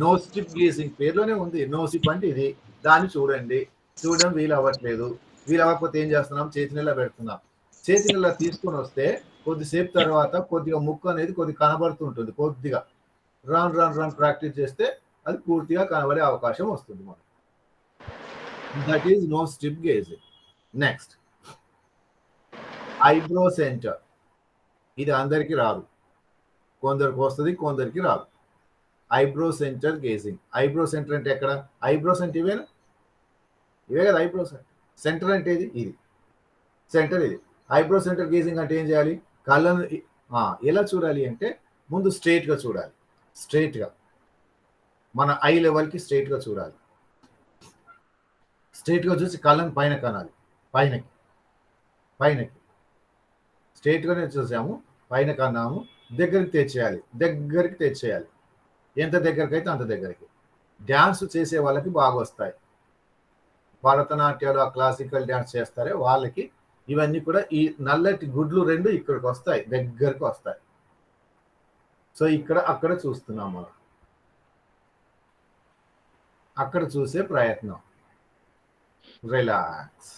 నో స్టిప్ గేజింగ్ పేరులోనే ఉంది. నో స్టిప్ అంటే ఇది. దాన్ని చూడండి. చూడడం వీలు అవ్వట్లేదు. వీలు అవ్వకపోతే ఏం చేస్తున్నాం? చేతినిలా పెడుతున్నాం. చేతినిలా తీసుకొని వస్తే కొద్దిసేపు తర్వాత కొద్దిగా ముక్కు అనేది కొద్దిగా కనబడుతుంటుంది. కొద్దిగా రన్ ప్రాక్టీస్ చేస్తే అది పూర్తిగా కనబడే అవకాశం వస్తుంది మనకు. That is nose tip gazing. Next eyebrow center. ఇది అందరికీ రాదు. కొందరికి వస్తుంది, కొందరికి రాదు. Eyebrow center gazing. Eyebrow center అంటే ఎక్కడ? ఐబ్రోస్ అంటే ఇవే కదా ఐబ్రోస్. సెంటర్ అంటే ఇది సెంటర్. ఇది ఐబ్రో సెంటర్ గేజింగ్ అంటే ఏం చేయాలి? కళ్ళను ఎలా చూడాలి అంటే ముందు స్ట్రైట్గా చూడాలి. స్ట్రైట్గా మన ఐ లెవెల్కి స్ట్రైట్గా చూడాలి. స్ట్రైట్గా చూసి కళ్ళను పైన కనాలి. పైనకి స్ట్రైట్గానే చూసాము, పైన కన్నాము. దగ్గరికి తెచ్చేయాలి. ఎంత దగ్గరికి అయితే అంత దగ్గరికి. డ్యాన్స్ చేసే వాళ్ళకి బాగా వస్తాయి. భరతనాట్యాలు, క్లాసికల్ డ్యాన్స్ చేస్తారే వాళ్ళకి ఇవన్నీ కూడా ఈ నల్లటి గుడ్లు రెండు ఇక్కడికి వస్తాయి, దగ్గరికి వస్తాయి. సో ఇక్కడ అక్కడ చూస్తున్నాం మనం. అక్కడ చూసే ప్రయత్నం. రిలాక్స్.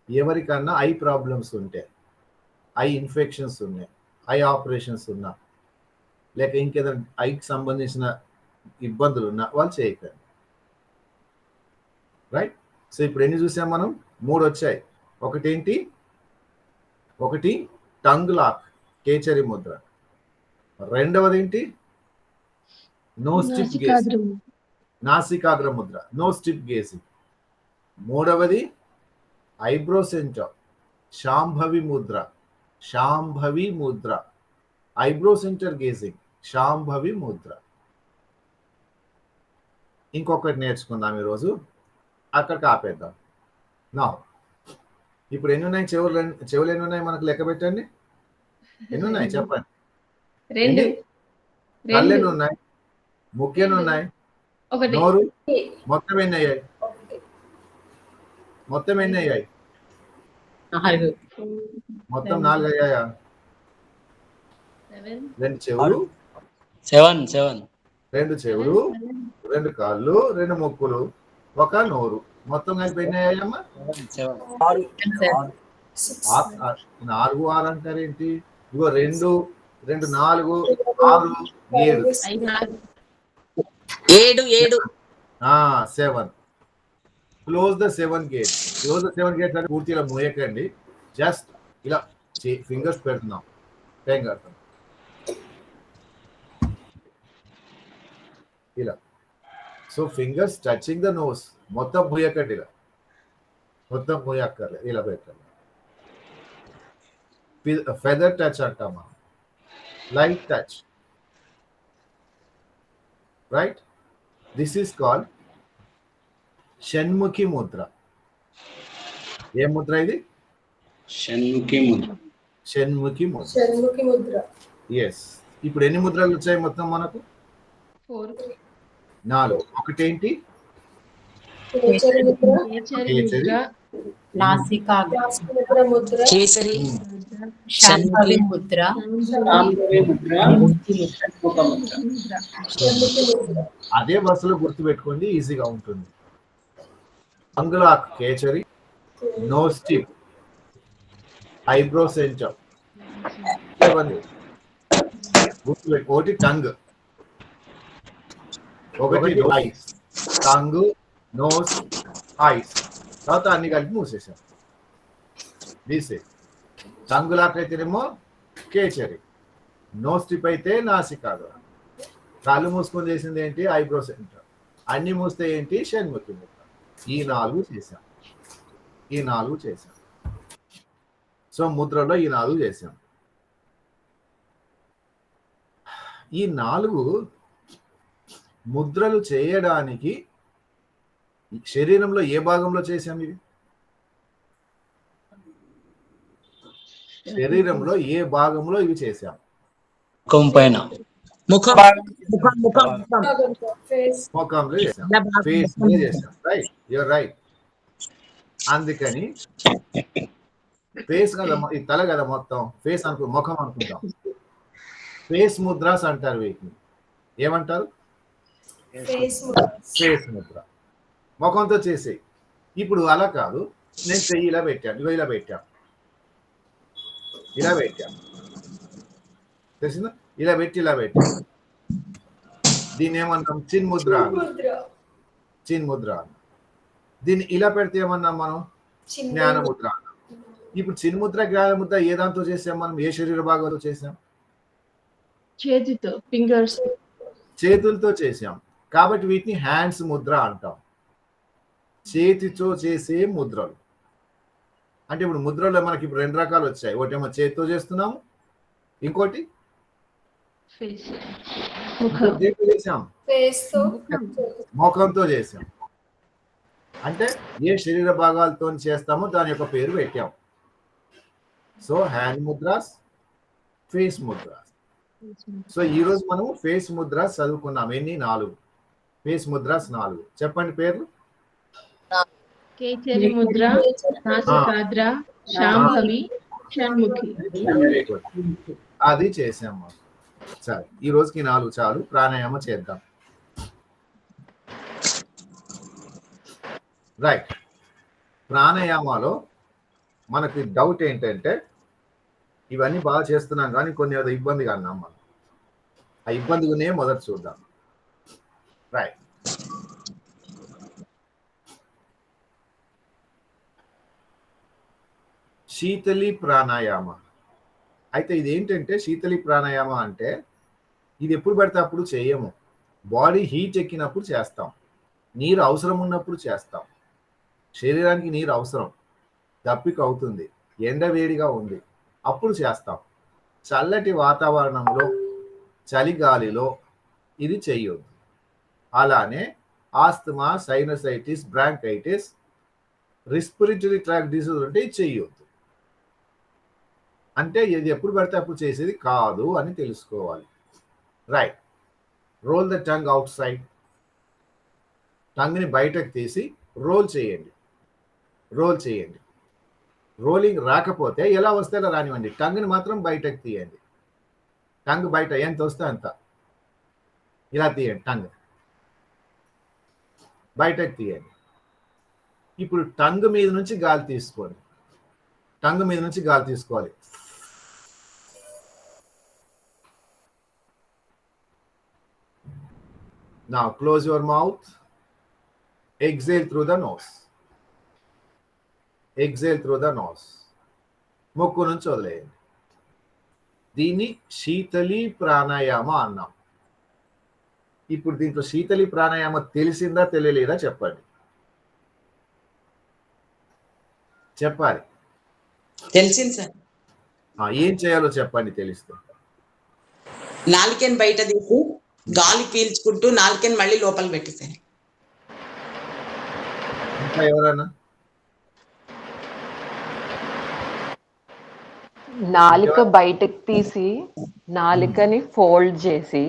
ఎవరికన్నా ఐ ప్రాబ్లమ్స్ ఉంటే, ఐ ఇన్ఫెక్షన్స్ ఉన్నాయి, ఐ ఆపరేషన్స్ ఉన్నా, లేక ఇంకేదైనా ఐకి సంబంధించిన ఇబ్బందులు ఉన్నా వాళ్ళు చేయకండి. రైట్. సో ఇప్పుడు ఎన్ని చూసాం మనం? 3 వచ్చాయి. ఒకటి టంగ్ లాక్, కేచరి ముద్ర. రెండవది ఏంటి? నో స్టిప్ గేజింగ్, నాసికాగ్ర ముద్ర, నో స్టిప్ గేజింగ్. మూడవది eyebrow centre, Shambhavi Mudra. Eyebrow center gauging, Shambhavi Mudra. ఇంకొకటి నేర్చుకుందాం ఈరోజు. అక్కడికి ఆపేద్దాం. నా ఇప్పుడు ఎన్ని ఉన్నాయి? చెవులు ఎన్ని ఉన్నాయి మనకు? లెక్క పెట్టండి. ఎన్ని ఉన్నాయి చెప్పండి. కళ్ళు ఎన్ని ఉన్నాయి? ముక్కు ఎన్ని ఉన్నాయి? నోరు మొత్తం ఎన్ని అయ్యాయి? మొత్తం 4 అయ్యాయా? 2 చెవులు, 2 చెవులు, 2 కాళ్ళు, 2 ముక్కులు, 1 నోరు. మొత్తం కలిపి ఎన్ని అయ్యాయమ్మా? 4 6 అంటారేంటి? ఇగో 2 2 4 6 7 7 7. Close the 7 gate. Close the 7 gate అంటే పూర్తి ఇలా మోయకండి, జస్ట్ ఇలా ఫింగర్స్ పెడుతున్నాం, టైం కడతాం ఇలా. So fingers touching the nose, మొత్తం మోయకండి, ఇలా మొత్తం మోయక్కర్లేదు, ఇలా పెట్టండి. ఫెదర్ టచ్ అంటామా, light touch, right. This is called షణ్ముఖి ముద్ర. ఏ ముద్ర ఇది? షణ్ముఖి ముద్ర. షణ్ముఖి ముద్ర. షణ్ముఖి ముద్ర. ఎస్. ఇప్పుడు ఎన్ని ముద్రలు వచ్చాయి మొత్తం మనకు? 4. ఒకటేంటి? కేచరి ముద్ర, కేచరి, నాసికాగ్ర ముద్ర, కేసరి, శాంభవి ముద్ర, షణ్ముఖి ముద్ర. అదే బస్సులో గుర్తు పెట్టుకోండి, ఈజీగా ఉంటుంది. అంగుళాక్ కేచరి, నోస్ టిప్, ఐబ్రో సెంటర్, గుర్తు పెట్టుకో. ఒకటి టంగ్, ఒకటి ఐస్, టంగ్, నోస్, ఐస్, తర్వాత అన్ని కలిపి మూసేసాం. తీసే టంగులాక్ అయితేనేమో కేచరి, నోస్ టిప్ అయితే నాసికాగ్ర, కాళ్ళు మూసుకొని చేసింది ఏంటి? ఐబ్రో సెంటర్, అన్ని మూస్తే ఏంటి? షణ్ముఖి ముద్ర. ఈ 4 చేశాం, ఈ 4 చేశాం. సో ముద్రలో ఈ 4 చేశాం. ఈ 4 ముద్రలు చేయడానికి శరీరంలో ఏ భాగంలో చేశాం? ఇవి శరీరంలో ఏ భాగంలో ఇవి చేశాం? ముఖం పైన, ముఖం ఫేస్, ముఖంలో చేశాం, ఫేస్ మీద చేశాం. Right, you're right. అందుకని ఫేస్ కదా, ఈ తల కదా మొత్తం, ఫేస్ అనుకో, ముఖం అనుకుంటాం. ఫేస్ ముద్రాస్ అంటారు వీటిని. ఏమంటారు? ఫేస్ ముద్ర. ఫేస్ ముద్ర, ముఖంతో చేసే. ఇప్పుడు అలా కాదు, నేను చెయ్యి ఇలా పెట్టాను, ఇగో ఇలా పెట్టాను, ఇలా పెట్టాను, తెలిసిందా? ఇలా పెట్టి ఇలా పెట్టాను. దీన్ని ఏమన్నాం? చిన్ముద్ర. చిన్ముద్ర. దీన్ని ఇలా పెడితే ఏమన్నాం మనం? జ్ఞానముద్ర. ఇప్పుడు చిన్ముద్ర, జ్ఞానముద్ర ఏ దాంతో చేసాం మనం? ఏ శరీర భాగంతో చేసాం? చేతితో, ఫింగర్స్, చేతులతో చేసాం. కాబట్టి వీటిని హ్యాండ్స్ ముద్ర అంటాం, చేతితో చేసే ముద్రలు. అంటే ఇప్పుడు ముద్రలో మనకి ఇప్పుడు 2 రకాలు వచ్చాయి. ఒకటేమో చేతితో చేస్తున్నాము, ఇంకోటి ఫేస్, దేంతో చేసాం? ఫేస్ తో, ముఖంతో చేసాం. అంటే ఏ శరీర భాగాలతో చేస్తామో దాని యొక్క పేరు పెట్టాం. So hand mudras, face mudras. So ఈ రోజు మనం ఫేస్ ముద్రాస్ చదువుకున్నాం. ఎన్ని? 4 ఫేస్ ముద్రాస్. 4 చెప్పండి పేర్లు. కేచరి ముద్ర, నాసికాగ్ర, శాంభవి, షణ్ముఖి. అది చేసాం మనం. సరే, ఈ రోజుకి 4 చాలు. ప్రాణాయామం చేద్దాం. రైట్. ప్రాణాయామాలో మనకి డౌట్ ఏంటంటే, ఇవన్నీ బాగా చేస్తున్నాం కానీ కొన్ని ఏదో ఇబ్బందిగా అన్నాం మనం. ఆ ఇబ్బందిగానే మొదట చూద్దాం. రైట్. శీతలి ప్రాణాయామ. అయితే ఇది ఏంటంటే, శీతలి ప్రాణాయామ అంటే ఇది ఎప్పుడు పడితే అప్పుడు చేయము. బాడీ హీట్ ఎక్కినప్పుడు చేస్తాం, నీరు అవసరం ఉన్నప్పుడు చేస్తాం. శరీరానికి నీరు అవసరం, దప్పిక అవుతుంది, ఎండ వేడిగా ఉంది, అప్పుడు చేస్తాం. చల్లటి వాతావరణంలో, చలిగాలిలో ఇది చేయొద్దు. అలానే asthma, sinusitis, bronchitis, respiratory tract disease ఉంటే ఇది చేయొద్దు. అంటే ఇది ఎప్పుడు పడితే అప్పుడు చేసేది కాదు అని తెలుసుకోవాలి. Right. Roll the tongue outside. టంగ్ని బయటకు తీసి రోల్ చేయండి, రోల్ చేయండి. రోలింగ్ రాకపోతే ఎలా వస్తే అలా రానివ్వండి, టంగ్ని మాత్రం బయటకు తీయండి. టంగ్ బయట ఎంత వస్తే అంత ఇలా తీయండి, టంగ్ బయటకు తీయండి. ఇప్పుడు టంగ్ మీద నుంచి గాలి తీసుకోండి, టంగ్ మీద నుంచి గాలి తీసుకోవాలి. Now close your mouth. Exhale through the nose. Exhale through the nose. ముక్కు నుంచి వదిలేయండి. దీన్ని శీతలి ప్రాణాయామ అన్నాం. ఇప్పుడు దీంట్లో శీతలి ప్రాణాయామ తెలిసిందా తెలియలేదా చెప్పండి. చెప్పాలి. తెలిసింది సార్. ఏం చేయాలో చెప్పండి తెలిస్తే. నాలుకని బయట తీసి గాలి పీల్చుకుంటూ నాలుకని మళ్ళీ లోపల పెట్టేసారు. ఇంకా ఎవరన్నా? నాలుక బయటకు తీసి నాలుకని ఫోల్డ్ చేసి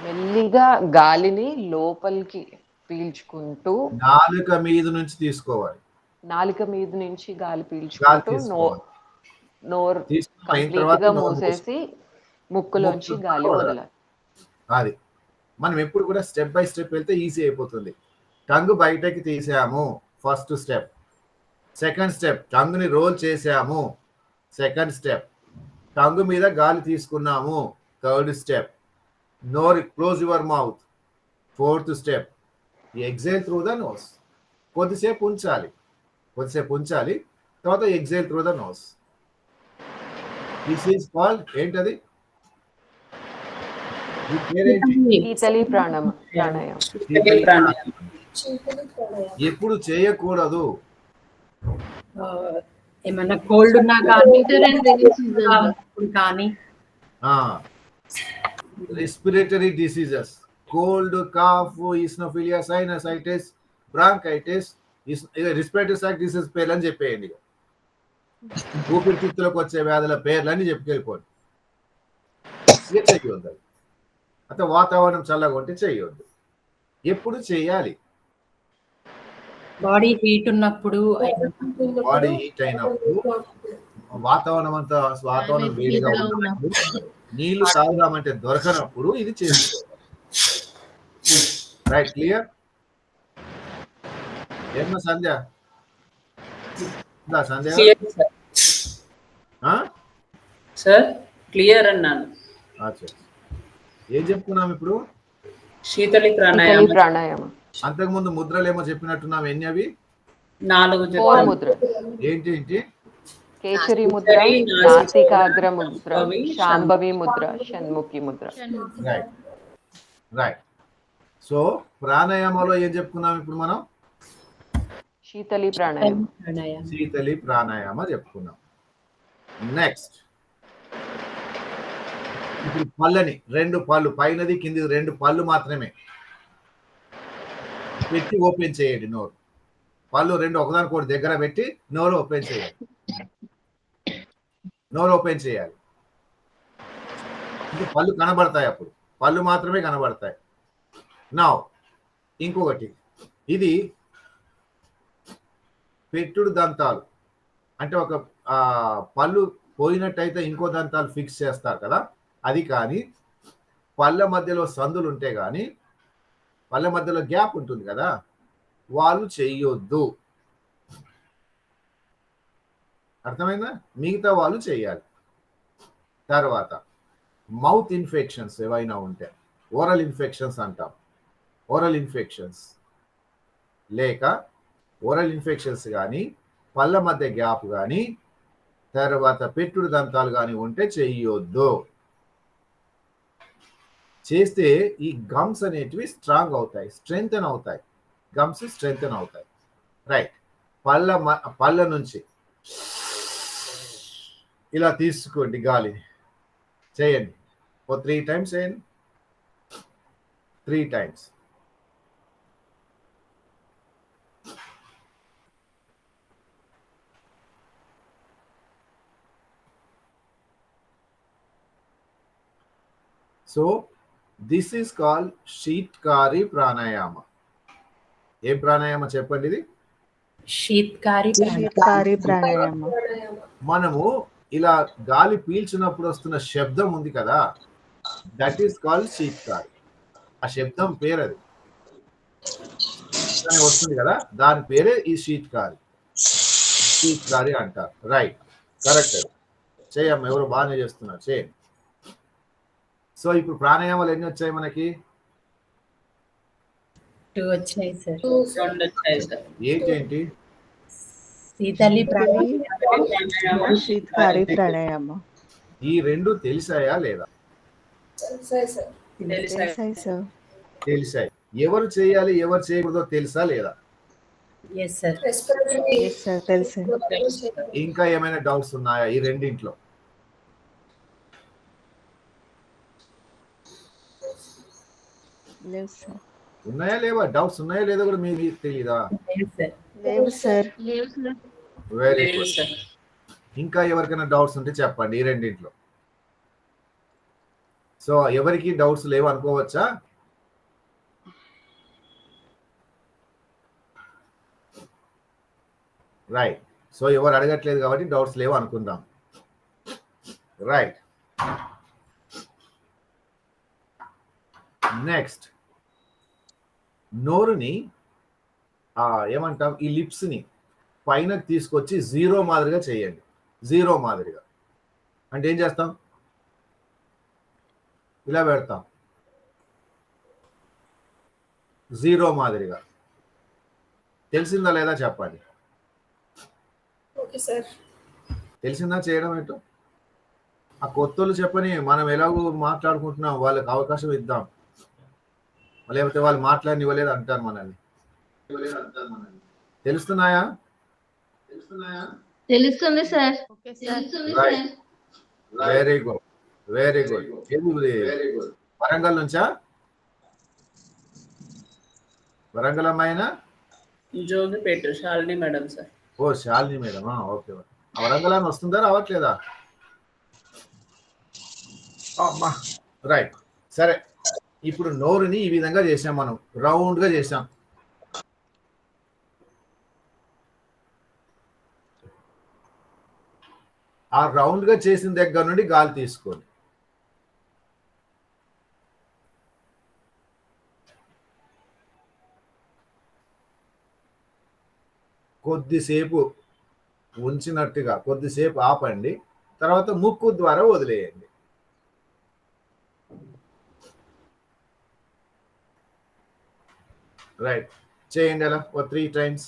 మెల్లిగా గాలిని లోపలికి పీల్చుకుంటూ నాలుక మీద నుంచి తీసుకోవాలి. నాలుక మీద నుంచి గాలి పీల్చుకుంటూ నోరు కంప్లీట్ గా మూసేసి ముక్కులోంచి గాలి వదలాలి. అది మనం ఎప్పుడు కూడా స్టెప్ బై స్టెప్ వెళ్తే ఈజీ అయిపోతుంది. టంగ్ బయటకి తీసాము, ఫస్ట్ స్టెప్. సెకండ్ స్టెప్, టంగ్ని రోల్ చేసాము, సెకండ్ స్టెప్. టంగ్ మీద గాలి తీసుకున్నాము, థర్డ్ స్టెప్. నోర్ close your mouth, fourth step. Exhale through the nose. కొద్దిసేపు ఉంచాలి, తర్వాత exhale through the nose. This is called ఏంటది? శీతలి ప్రాణాయామం. ఎప్పుడు చేయకూడదు? ఏమన్నా కోల్డ్ ఉన్నా కానీ respiratory diseases, cold, cough, eosinophilia, sinusitis, bronchitis, respiratory tract disease పేర్లు అని చెప్పేయండి. ఊపిరితిత్తులకు వచ్చే వ్యాధుల పేర్లని చెప్పుకెళ్ళిపోండి. ఇక చెయ్యొద్దు. అంటే వాతావరణం చల్లగా ఉంటే చెయ్యొద్దు. ఎప్పుడు చేయాలి? బాడీ హీట్ ఉన్నప్పుడు, బాడీ హీట్ అయినప్పుడు, వాతావరణం వేడిగా ఉన్నప్పుడు, నీళ్లు తాగుదామంటే దొరకనప్పుడు ఇది చేసుకోవాలి. Right, clear? ఏమన్నా సంధ్య? సార్ క్లియర్ అన్నాను. ఏం చెప్పుకున్నాం ఇప్పుడు? శీతలి ప్రాణాయామం. అంతకుముందు ముద్రలు ఏమో చెప్పినట్టున్నాం. ఎన్ని అవి? 4 ముద్ర. ఏంటి? కేసరి ముద్ర, నాసికాగ్ర ముద్ర, శాంభవి ముద్ర, షణ్ముఖి ముద్ర. రైట్. సో ప్రాణాయామంలో ఏం చెప్పుకున్నాం ఇప్పుడు మనం? శీతలి ప్రాణాయామ చెప్పుకున్నాం. నెక్స్ట్, ఇప్పుడు పళ్ళని, 2 పళ్ళు, పైనది కింది 2 పళ్ళు మాత్రమే పెట్టి ఓపెన్ చేయండి నోరు. పళ్ళు 2 ఒకదానికొకటి దగ్గర పెట్టి నోరు ఓపెన్ చేయాలి. ఇంకా పళ్ళు కనబడతాయి, అప్పుడు పళ్ళు మాత్రమే కనబడతాయి. నా ఇంకొకటి, ఇది పెట్టుడు దంతాలు. అంటే ఒక పళ్ళు పోయినట్టయితే ఇంకో దంతాలు ఫిక్స్ చేస్తారు కదా, అది కానీ పళ్ళ మధ్యలో సందులు ఉంటే కానీ, పళ్ళ మధ్యలో గ్యాప్ ఉంటుంది కదా, వాళ్ళు చెయ్యొద్దు. అర్థమైందా? మిగతా వాళ్ళు చేయాలి. తర్వాత మౌత్ ఇన్ఫెక్షన్స్ ఏవైనా ఉంటే, ఓరల్ ఇన్ఫెక్షన్స్ అంటాం. ఓరల్ ఇన్ఫెక్షన్స్ లేక ఓరల్ ఇన్ఫెక్షన్స్ కానీ, పళ్ళ మధ్య గ్యాప్ కానీ, తర్వాత పెట్టుడు దంతాలు కానీ ఉంటే చెయ్యొద్దు. చేస్తే ఈ గమ్స్ అనేటివి స్ట్రాంగ్ అవుతాయి, స్ట్రెంగ్తన్ అవుతాయి. గమ్స్ స్ట్రెంగ్తన్ అవుతాయి. రైట్. పళ్ళ నుంచి ఇలా తీసుకోండి, గాలి చేయండి. 3 times చేయండి. 3 times. So this is called శీత్కారి ప్రాణాయామ. ఏ ప్రాణాయామ చెప్పండి? ఇది శీత్కారి ప్రాణాయామ. మనము ఇలా గాలి పీల్చినప్పుడు వస్తున్న శబ్దం ఉంది కదా, దట్ ఈస్ కాల్డ్ శీత్కారి. ఆ శబ్దం పేరు అది వస్తుంది కదా, దాని పేరే ఈ శీత్కారి అంటారు. Right, correct. చేయమ్మ, ఎవరు బాగానే చేస్తున్నారు, చేయండి. సో ఇప్పుడు ప్రాణాయామాలు ఎన్ని వచ్చాయి మనకి? 2 వచ్చాయి సార్ 2 వచ్చాయి సార్. ఏంటి శీతలి శీతలి ప్రాణాయామ ఈ రెండు తెలిసాయా లేదా? తెలిసాయి సార్. తెలిసాయి. ఎవరు చేయాలి ఎవరు చేయకూడదో తెలుసా లేదా? Yes sir. తెలుసు ఇంకా ఏమైనా డౌట్స్ ఉన్నాయా ఈ రెండింట్లో? లేవు సార్ ఉన్నాయా లేవా? డౌట్స్ ఉన్నాయా లేదా కూడా మీకు తెలీదా? లేవు సార్ లేవు సార్. వెరీ లేదు గుడ్. సార్. ఇంకా ఎవరికైనా డౌట్స్ ఉంటే చెప్పండి ఈ రెండింట్లో. సో ఎవరికి డౌట్స్ లేవు అనుకోవచ్చా? రైట్. సో ఎవరు అడగట్లేదు కాబట్టి డౌట్స్ లేవు అనుకుందాం. రైట్. నెక్స్ట్, నోరుని ఏమంటాం, ఈ లిప్స్ని పైన తీసుకొచ్చి జీరో మాదిరిగా చేయండి. జీరో మాదిరిగా అంటే ఏం చేస్తాం? ఇలా పెడతాం జీరో మాదిరిగా. తెలిసిందా లేదా చెప్పండి. తెలిసిందా చేయడం ఏంటో? ఆ కొత్తలు చెప్పని, మనం ఎలాగో మాట్లాడుకుంటున్నాం, వాళ్ళకి అవకాశం ఇద్దాం. లేకపోతే వాళ్ళు మాట్లాడిని ఇవ్వలేదు అంటారు మనల్ని. తెలుస్తున్నాయా? తెలుస్తుంది sir. Very good, very good. Warangal నుంచా? వరంగల్ అమ్మాయినా? Jogipet Shalini madam sir. Oh Shalini madam, okay. Warangal అని వస్తుందా రావట్లేదా? రైట్. సరే, ఇప్పుడు నోరుని ఈ విధంగా చేసాం, మనం రౌండ్ గా చేసాం. ఆ రౌండ్ గా చేసిన దగ్గర నుండి గాలి తీసుకోండి. కొద్దిసేపు ఉంచినట్టుగా కొద్దిసేపు ఆపండి, తర్వాత ముక్కు ద్వారా వదిలేయండి. రైట్. చేయండి అలా 3 times.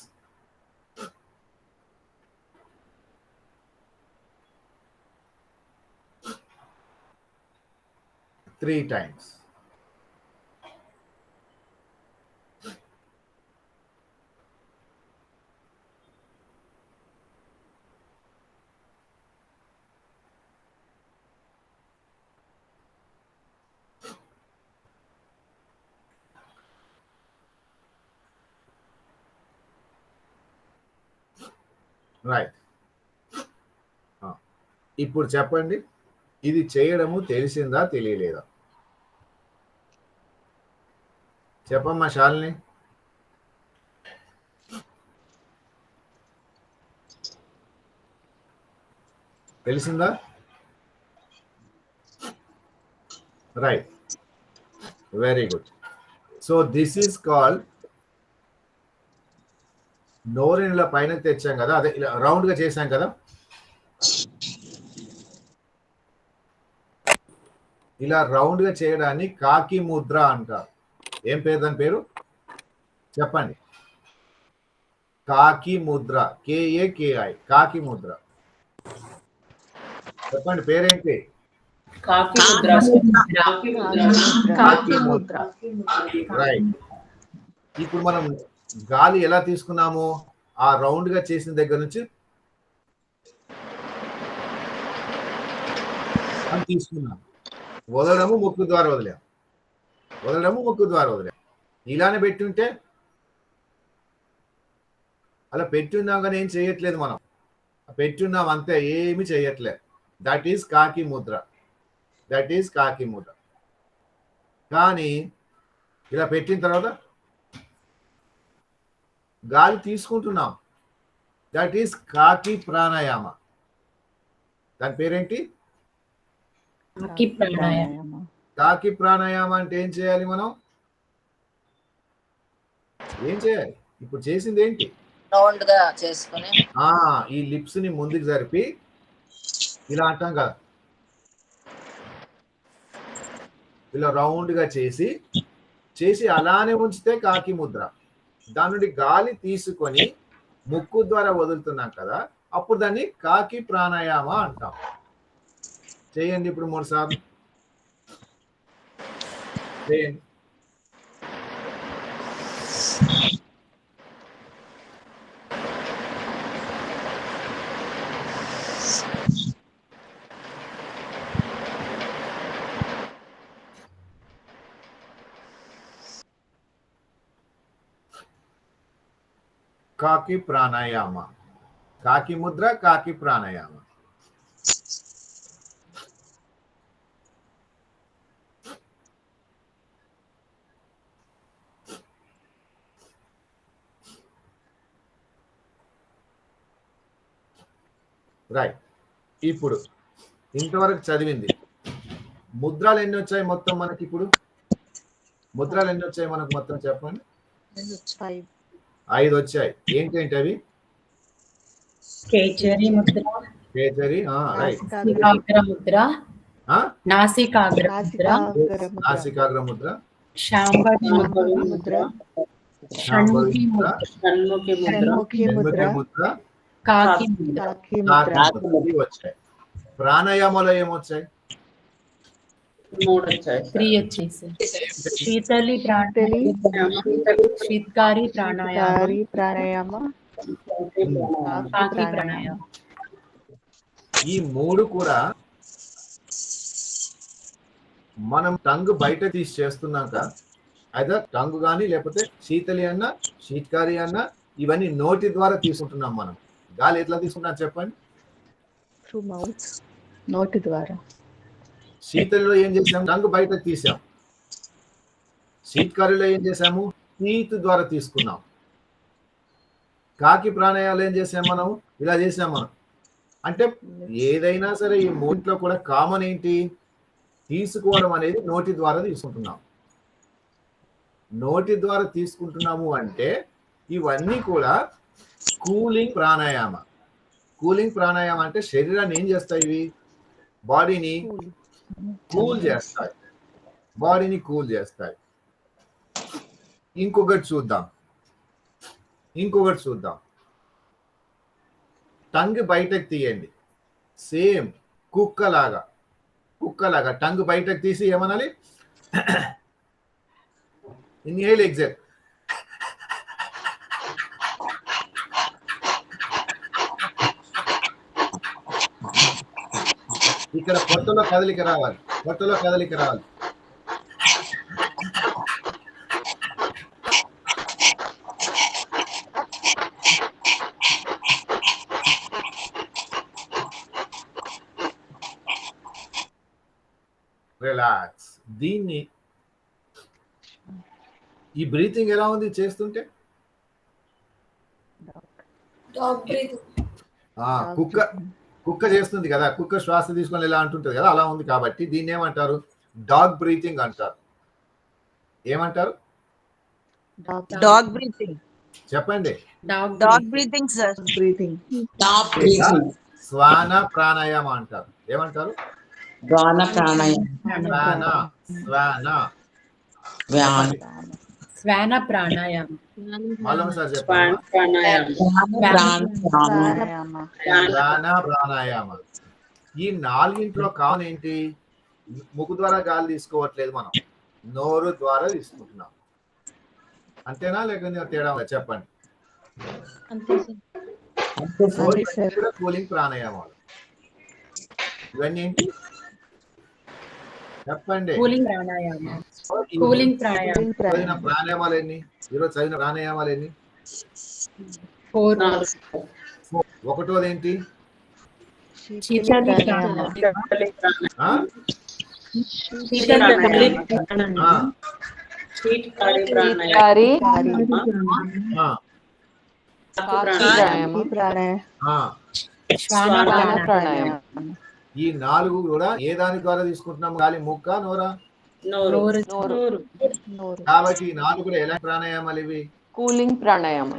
రైట్. ఇప్పుడు చెప్పండి, ఇది చేయడము తెలిసిందా తెలియలేదా? చెప్పమ్మా శాలిని. తెలిసిందా? Right, very good. So this is called, నోరుని ఇలా పైన తెచ్చాం కదా, అదే ఇలా రౌండ్ గా చేసాం కదా, ఇలా రౌండ్ గా చేయడాన్ని కాకి ముద్ర అంటారు. ఏం పేరు దాని పేరు చెప్పండి? కాకి ముద్ర, KAKI, కాకి ముద్ర. చెప్పండి పేరేంటి? కాకి ముద్ర. రైట్. ఇప్పుడు మనం గాలి ఎలా తీసుకున్నాము? ఆ రౌండ్ గా చేసిన దగ్గర నుంచి తీసుకున్నాం. వదలడము ముక్కు ద్వారా వదిలాం, వదలడము ముక్కు ద్వారా వదిలాం. ఇలానే పెట్టుంటే, అలా పెట్టున్నాం కానీ ఏం చేయట్లేదు మనం, పెట్టున్నాం అంతే, ఏమి చేయట్లేదు. దట్ ఈస్ కాకి ముద్ర, దట్ ఈస్ కాకి ముద్ర. కానీ ఇలా పెట్టిన తర్వాత గాలి తీసుకుంటున్నాం, దట్ ఈస్ కాకి ప్రాణాయామ. దాని పేరేంటి? కాకి ప్రాణాయామ. అంటే ఏం చేయాలి మనం? ఏం చేయాలి? ఇప్పుడు చేసింది ఏంటి? రౌండ్ గా చేసుకుని ఈ లిప్స్ ని ముందుకు జరిపి ఇలా అంటాం కదా, ఇలా రౌండ్ గా చేసి చేసి అలానే ఉంచితే కాకి ముద్ర. దాని నుండి గాలి తీసుకొని ముక్కు ద్వారా వదులుతున్నాం కదా, అప్పుడు దాన్ని కాకి ప్రాణాయామ అంటాం. చేయండి ఇప్పుడు 3 సార్లు చేయండి. కాకి ప్రాణాయామ, కాకి ముద్ర, కాకి ప్రాణాయామ. రైట్. ఇప్పుడు ఇంతవరకు చదివింది ముద్రలు ఎన్ని వచ్చాయి మొత్తం మనకి? ఇప్పుడు ముద్రలు ఎన్ని వచ్చాయి మనకు మొత్తం చెప్పండి. 5 వచ్చాయి. ఏంటేంటి అవి? కేచరి ముద్ర, కేసరి, రైట్, నాసికాగ్ర ముద్ర, నాసికాగ్ర ముద్ర, నాసికాగ్ర ముద్ర, శాంభవి ముద్ర, షణ్ముఖి ముద్ర, షణ్ముఖి ముద్ర, షణ్ముఖి ముద్ర, కాకి ముద్ర, కాకి ముద్ర. ఇవి వచ్చాయి. ప్రాణాయామంలో ఏమొచ్చాయి? 3 వచ్చాయి. 3 వచ్చాయి సార్. శీతలి శీతకారి ప్రాణాయామ, కాకి ప్రాణాయామ. ఈ 3 కూడా మనం టంగ్ బయట తీసి చేస్తున్నాక అయితే టంగ్ కానీ లేకపోతే శీతలి అన్న శీతకారి అన్న ఇవన్నీ నోటి ద్వారా తీసుకుంటున్నాం. మనం గాలి ఎట్లా తీసుకుంటాం చెప్పండి? నోటి ద్వారా. శీతలిలో ఏం చేసాము? టంగ్ బయట తీసాం. శీతకారిలో ఏం చేసాము? టీత్ ద్వారా తీసుకున్నాం. కాకి ప్రాణాయాలు ఏం చేసాం? మనం ఇలా చేసాం. మనం అంటే ఏదైనా సరే ఈ 3లో కూడా కామన్ ఏంటి? తీసుకోవడం అనేది నోటి ద్వారా తీసుకుంటున్నాం. నోటి ద్వారా తీసుకుంటున్నాము అంటే ఇవన్నీ కూడా కూలింగ్ ప్రాణాయామ. కూలింగ్ ప్రాణాయామ అంటే శరీరాన్ని ఏం చేస్తాయి? ఇవి బాడీని కూల్ చేస్తాయి. బాడీని కూల్ చేస్తాయి. ఇంకొకటి చూద్దాం. టంగ్ బయటకు తీయండి. సేమ్ కుక్కలాగా టంగ్ బయటకు తీసి ఏమనాలి? Inhale, exhale. ఇక్కడ పొట్టలో కదలిక రావాలి. రిలాక్స్. దీన్ని ఈ బ్రీతింగ్ ఎలా ఉంది చేస్తుంటే? కుక్క చేస్తుంది కదా, కుక్క శ్వాస తీసుకొని ఎలా అంటుంటది కదా, అలా ఉంది. కాబట్టి దీన్ని ఏమంటారు? డాగ్ బ్రీతింగ్ అంటారు. ఏమంటారు? Dog breathing. చెప్పండి. Dog breathing sir. శ్వాన ప్రాణాయామ అంటారు. ఏమంటారు? శ్వాన ప్రాణాయామ. మళ్ళీ సార్ చెప్పండి. ప్రాణాయామ. ఈ 4 కామన్ ఏంటి? ముక్కు ద్వారా గాలి తీసుకోవట్లేదు, మనం నోరు ద్వారా తీసుకుంటున్నాం. అంతేనా లేకపోతే తేడా చెప్పండి? కూలింగ్ ప్రాణాయామాలు. ఇవన్నీ ఏంటి చెప్పండి? చదివిన ప్రాణాయామాలు ఎన్ని? ఈరోజు చదివిన ప్రాణాయామాలు ఎన్ని? 4. ఒకటోది ఏంటి? ఈ 4 కూడా ఏ దాని ద్వారా తీసుకుంటున్నాం? గాలి, ముక్క, నోరా? కాబట్టి ఈ 4 కూడా ఎలాంటి ప్రాణాయామాలు ఇవి? Cooling pranayama.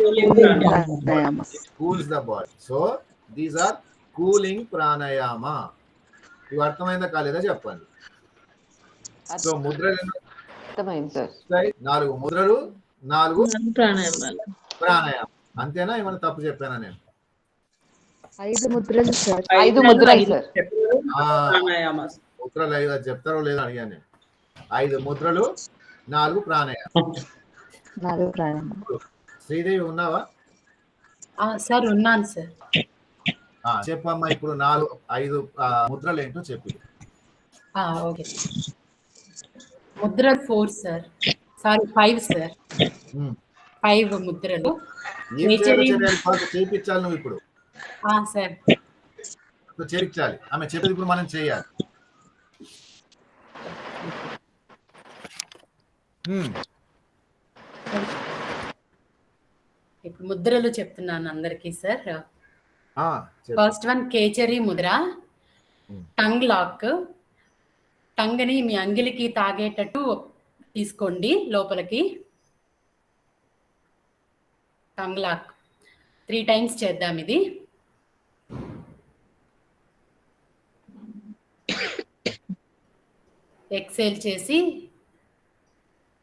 Cools the body. So these are cooling pranayama. ఇవి అర్థమైందా కాలేదా చెప్పండి. సో ముద్రలు అర్థమైంది సార్. 4 ముద్రలు, 4 ప్రాణాయామాలు. ప్రాణాయామం. అంతేనా? ఏమైనా తప్పు చెప్పానా నేను? 5 ముద్రలు సార్. 5 ముద్రలు సార్. ప్రాణాయామ ముద్రలు 5 అది చెప్తారో లేదో అడిగాను నేను. 5 ముద్రలు, 4 ప్రాణాయామం. 4 ప్రాణాయామం. శ్రీదేవి ఉన్నావా? సార్ ఉన్నాను సార్. చెప్పమ్మా, ఇప్పుడు 5 ముద్రలు ఏంటో చెప్పి. Okay. Mudra 4 sir. Sorry 5 sir. 5 ముద్రలు. చేయించాలి నువ్వు ఇప్పుడు. సార్ చేయించాలి. ఆమె చెప్పేది ఇప్పుడు మనం చేయాలి. ఇప్పుడు ముద్రలు చెప్తున్నాను అందరికీ సార్. ఫస్ట్ వన్ కేచరి ముద్ర. Tongue lock. టంగ్ని మీ అంగిలికి తాగేటట్టు తీసుకోండి లోపలికి. టంగ్ లాక్ 3 టైమ్స్ చేద్దాం ఇది.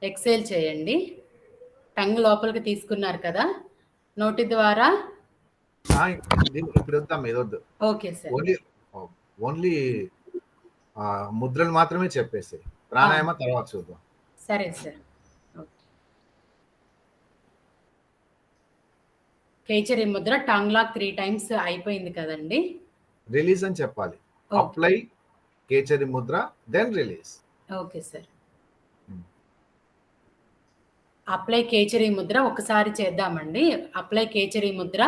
ఎక్సేల్ చేయండి. టంగ్ లోపలికి తీసుకున్నారు కదా, నోటి ద్వారా. ఇప్పుడు వద్దాం, ఏదొద్దు. Okay sir. ఓన్లీ ముద్రలు మాత్రమే చెప్పేసి ప్రాణాయామ తర్వాత చూద్దాం. సరే సార్. కేచరి ముద్ర టంగ్ లాక్ 3 టైమ్స్ అయిపోయింది కదండి. రిలీజ్ అని చెప్పాలి. అప్లై కేచరి ముద్ర, then release. Okay sir. Apply కేచరి ముద్ర ఒకసారి చేద్దామండి. అప్లై కేచరి ముద్ర.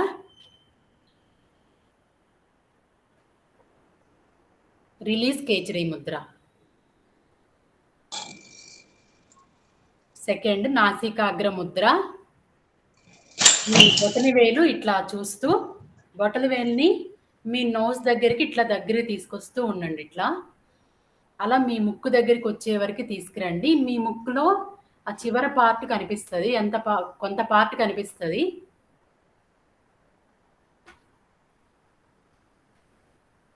రిలీజ్ కేచరి ముద్ర. సెకండ్ నాసికాగ్ర ముద్ర. మీ బొటన వేలు ఇట్లా చూస్తూ బొటన వేలుని మీ నోస్ దగ్గరికి ఇట్లా దగ్గరికి తీసుకొస్తూ ఉండండి. ఇట్లా అలా మీ ముక్కు దగ్గరికి వచ్చే వరకు తీసుకురండి. మీ ముక్కులో ఆ చివరి పార్ట్ కనిపిస్తుంది, కొంత పార్ట్ కనిపిస్తుంది.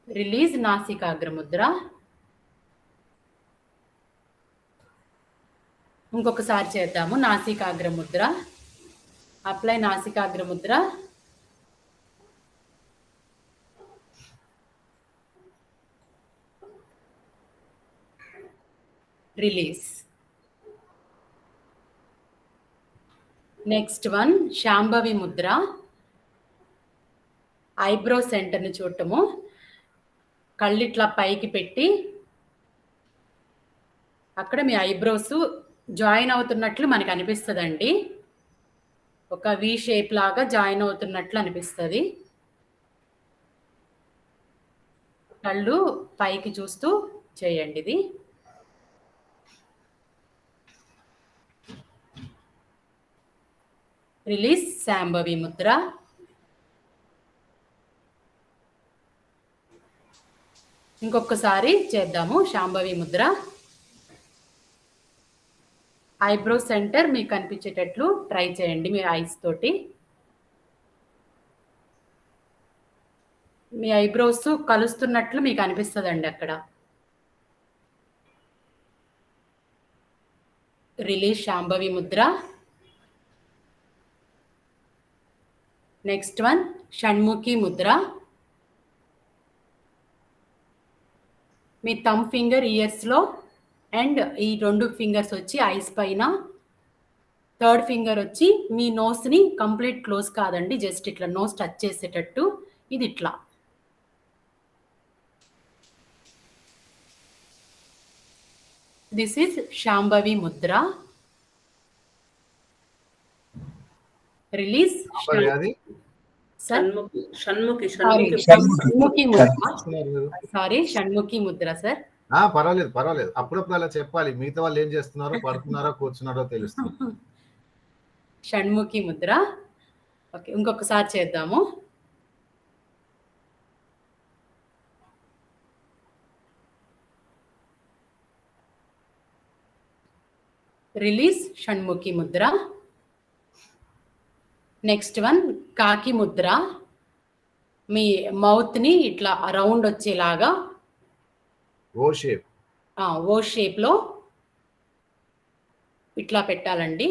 రిలీజ్ నాసికాగ్ర ముద్ర. ఇంకొకసారి చేద్దాము. నాసికాగ్ర Mudra. Apply నాసికాగ్ర Mudra. Release. Next one Shambhavi Mudra. Eyebrow సెంటర్ని చూడటము. కళ్ళు ఇట్లా పైకి పెట్టి అక్కడ మీ ఐబ్రోస్ జాయిన్ అవుతున్నట్లు మనకు అనిపిస్తుందండి. ఒక వి షేప్ లాగా జాయిన్ అవుతున్నట్లు అనిపిస్తుంది. కళ్ళు పైకి చూస్తూ చేయండి ఇది. రిలీజ్ శాంభవి ముద్ర. ఇంకొకసారి చేద్దాము శాంభవి ముద్ర. ఐబ్రో సెంటర్ మీకు కనిపించేటట్లు ట్రై చేయండి మీ ఐస్ తోటి. మీ ఐబ్రోస్ కలుస్తున్నట్లు మీకు అనిపిస్తుందండి అక్కడ. Release Shambhavi Mudra. Next one Shanmukhi Mudra. మీ థంబ్ ఫింగర్ ఇయర్స్లో అండ్ ఈ 2 ఫింగర్స్ వచ్చి ఐస్ పైన, 3rd ఫింగర్ వచ్చి మీ నోస్ని కంప్లీట్ క్లోజ్ కాదండి, జస్ట్ ఇట్లా నోస్ టచ్ చేసేటట్టు ఇది ఇట్లా. This is Shambhavi Mudra. Release Shanmukhi Mudra sir. పర్వాలేదు. అప్పుడప్పుడు అలా చెప్పాలి. మిగతా వాళ్ళు ఏం చేస్తున్నారో, పడుతున్నారో, కూర్చున్నారో తెలుస్తుంది. షణ్ముఖి ముద్ర. ఓకే, ఇంకొకసారి చేద్దాము. Release Shanmukhi Mudra. Next one కాకి ముద్ర. మీ మౌత్ని ఇట్లా రౌండ్ వచ్చేలాగా ఓ షేప్లో ఇట్లా పెట్టాలండి.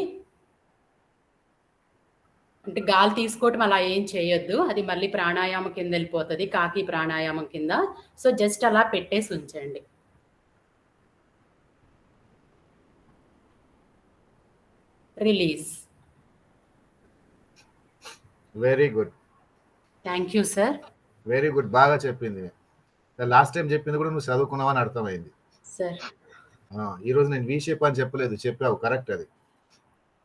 అంటే గాలి తీసుకోవటం అలా ఏం చేయొద్దు, అది మళ్ళీ ప్రాణాయామం కింద వెళ్ళిపోతుంది, కాకి ప్రాణాయామం కింద. సో జస్ట్ అలా పెట్టేసి ఉంచండి. Release. Very good, thank you sir. Very good, బాగా చెప్పింది. లాస్ట్ టైం చెప్పింది కూడా నువ్వు చదువుకున్నావని అర్థమైంది. సార్ ఈరోజు నేను వి షేప్ అని చెప్పలేదు, చెప్పావు, కరెక్ట్. అది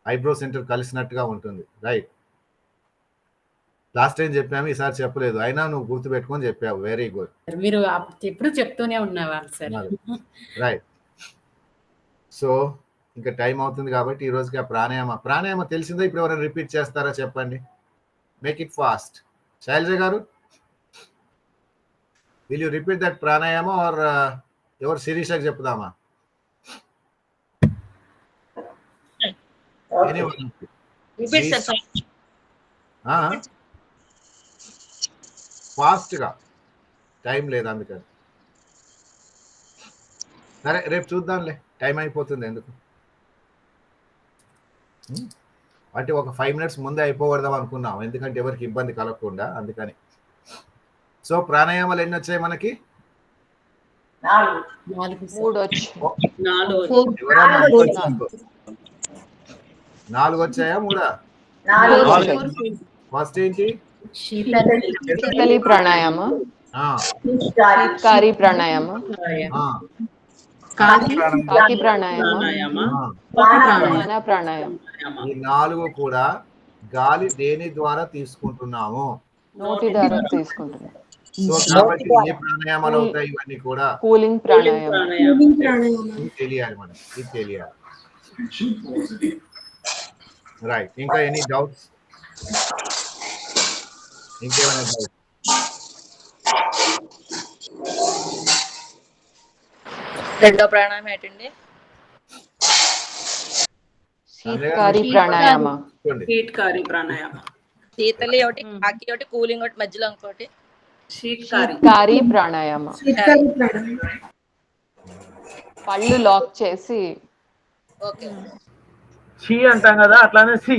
ఐబ్రో సెంటర్ కలిసినట్టుగా ఉంటుంది, రైట్. లాస్ట్ టైం చెప్పాము, ఈసారి చెప్పలేదు, అయినా నువ్వు గుర్తుపెట్టుకొని చెప్పావు. Very good. మీరు ఎప్పుడు చెప్తూనే ఉన్నవాళ్ళు సార్. రైట్. సో ఇంకా టైం అవుతుంది కాబట్టి ఈ రోజుకి ఆ ప్రాణాయామ తెలిసిందో? ఇప్పుడు ఎవరైనా రిపీట్ చేస్తారా చెప్పండి, మేక్ ఇట్ ఫాస్ట్. శైలజ గారు, విల్ యూ రిపీట్ దట్ ప్రాణాయామ ఆర్ ఎవరు శిరీషకి చెప్దామా? ఫాస్ట్ గా, టైం లేదు అందుకని. సరే రేపు చూద్దాంలే, టైం అయిపోతుంది ఎందుకు అంటే ఒక 5 minutes ముందే అయిపోకూడదాం అనుకున్నాం, ఎందుకంటే ఎవరికి ఇబ్బంది కలగకుండా, అందుకని. సో ప్రాణాయామాలు ఎన్ని వచ్చాయి మనకి? 3 వచ్చి 4 వచ్చాయా? 3? ఫస్ట్ ఏంటి? శీతలి ప్రాణాయామ, శీతకారి ప్రాణాయామ, కాకి ప్రాణాయామ, ప్రాణాయామ. ఈ 4 కూడా గాలి దేని ద్వారా తీసుకుంటున్నాము? నోటి ద్వారా తీసుకుంటున్నాం. సో కాబట్టి ఏ ప్రాణాయామాలు అవుతాయి? ఇవన్నీ కూడా కూలింగ్ ప్రాణాయామ. ఇది తెలియాలి మనం, ఇది తెలియాలి. రైట్. ఇంకా ఎనీ డౌట్స్? ఇంకేమైనా డౌట్? రెండో ప్రాణాయామం ఏంటండి? శీతకారి ప్రాణాయామ. శీతకారి ప్రాణాయామ. శీతలి ఒకటి, కాకి ఒకటి, కూలింగ్ ఒకటి, మధ్యలో ఇంకోటి శీతకారి ప్రాణాయామ. పళ్ళు లాక్ చేసి ఓకే సి అంటాం కదా, అట్లానే సి.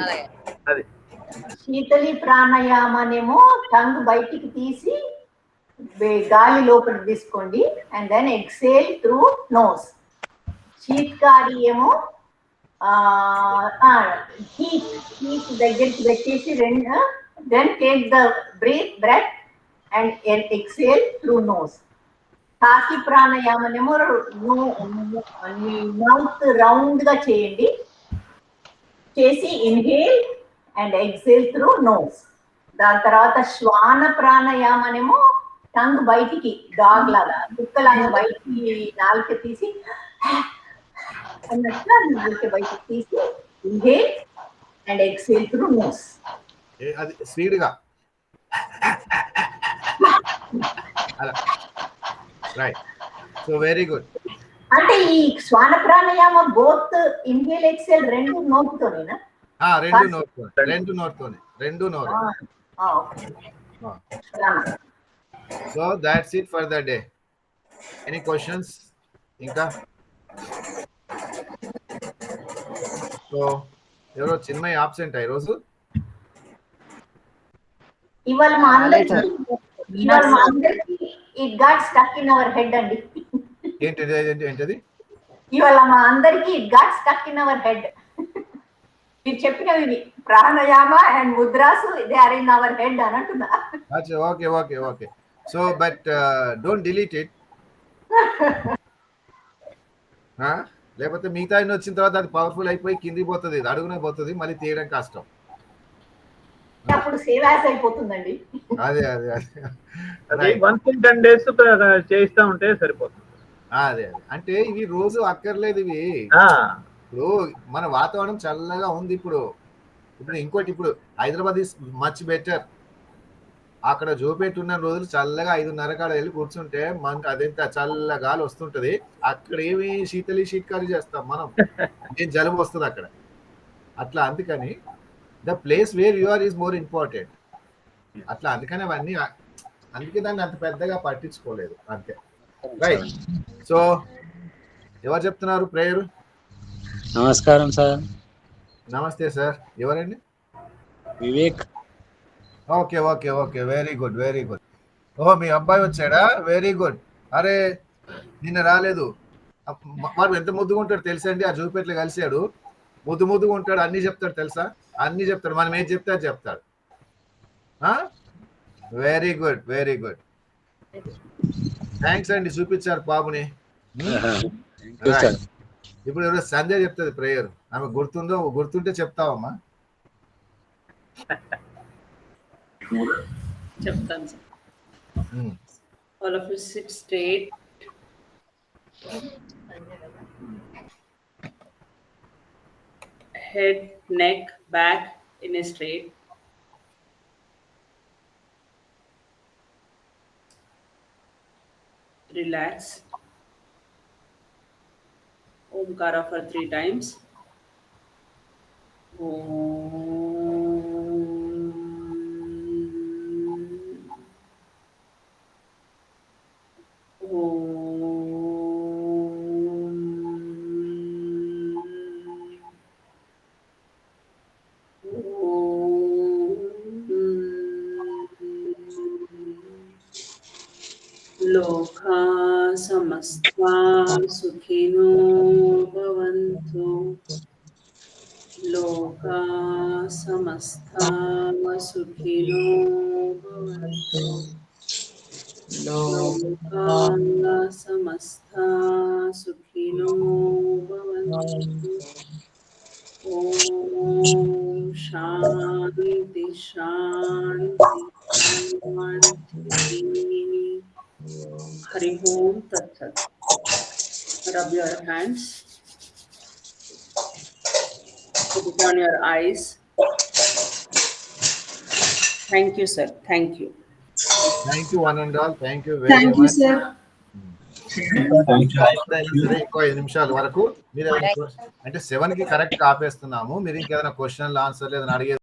అలాగే. అది శీతలి ప్రాణాయామనేమో టంగ్ బయటికి తీసి గాలి లోపలికి తీసుకోండి, and then exhale through nose. శీతకారి ఏమో హీట్ దగ్గరికి పెట్టేసి then take the breath and exhale through nose. కాకి ప్రాణాయామనేమో మౌత్ రౌండ్ గా చేయండి, చేసి inhale and exhale through nose. దాని తర్వాత శ్వాన ప్రాణాయామనేమో టంగ్ బయటికి, డాగ్ లాగా, కుక్కలాగా బయటికి నాలుక తీసి అన్నట్లుగా నాలుక బయటికి తీసి inhale and exhale through nose. అది స్పీడ్ గా. రైట్. So very good. అంటే ఈ శ్వాన ప్రాణాయామం బోత్ ఇన్హేల్ ఎక్సేల్ రెండు నోటుతోనేనా? రెండు నోట్. So that's it for the day. Any questions? ఇంకా సో ఎవరో చిన్మయి ఆబ్సెంట్ ఈరోజు. ఇవాళ మా అందరికి it got stuck in our head అండి. ఏంటది? ఇవాళ మా అందరికి it got stuck in our head. మీరు చెప్పినవి ప్రాణాయామ అండ్ ముద్రాసు they are in our head అని అంటున్నా. Okay. So but don't delete it. లేకపోతే మిగతా వచ్చిన తర్వాత అది పవర్ఫుల్ అయిపోయి కిందికి పోతుంది, అడుగునే పోతుంది, మళ్ళీ తీయడం కష్టం. అప్పుడు సేవాస్ అయిపోతుందండి. అదే 10 days చేయిస్తా ఉంటే సరిపోతుంది. అదే అంటే ఇవి రోజు అక్కర్లేదు. ఇవి ఇప్పుడు మన వాతావరణం చల్లగా ఉంది. ఇప్పుడు ఇంకోటి, ఇప్పుడు హైదరాబాద్ ఇస్ మచ్ బెటర్. అక్కడ జోపెట్టున్న రోజులు చల్లగా 5:30 కాడ వెళ్ళి కూర్చుంటే మనకు అదెంత చల్ల గాలి వస్తుంటది. అక్కడ ఏమి శీతకారి చేస్తాం మనం, ఏం జలుబు వస్తుంది అక్కడ. అట్లా అందుకని the place where you are is more important. అట్లా అందుకని అవన్నీ, అందుకే దాన్ని అంత పెద్దగా పట్టించుకోలేదు అంతే. రైట్. సో ఎవరు చెప్తున్నారు ప్రేయర్? నమస్కారం సార్. నమస్తే సార్. ఎవరండి? Vivek. Okay okay okay, very good very good. ఓహో, మీ అబ్బాయి వచ్చాడా? Very good. అరే నిన్న రాలేదు. వాడు ఎంత ముద్దుగా ఉంటాడు తెలుసా అండి? ఆ జూపేట్లో కలిసాడు. ముద్దుగా ఉంటాడు, అన్ని చెప్తాడు తెలుసా? అన్ని చెప్తాడు, మనం ఏం చెప్తే అది చెప్తాడు. Very good very good. Thanks అండి, చూపించారు బాబుని. ఇప్పుడు ఎవరో సంధ్య చెప్తుంది ప్రేయర్. ఆమె గుర్తుంటే చెప్తావమ్మా. చెప్తాను sir. All of you sit straight. Head, neck, back in a straight. Relax. Omkara for 3 times. लोका समस्ता सुखिनो भवन्तु. लोका समस्ता सुखिनो भवन्तु. लोका समस्ता सुखिनो भवन्तु. ओम शांति शांति शांति. Hari Om Tat Sat. Rub your hands. Put it on your eyes. Thank you, sir. Thank you. Thank you one and all. Thank you very much. Thank you, sir. ఇంకో 5 నిమిషాల వరకు మీరు అంటే 7కి కరెక్ట్ ఆపేస్తున్నాము. మీరు ఇంకేదైనా క్వశ్చన్ ఆన్సర్ లేదని అడిగే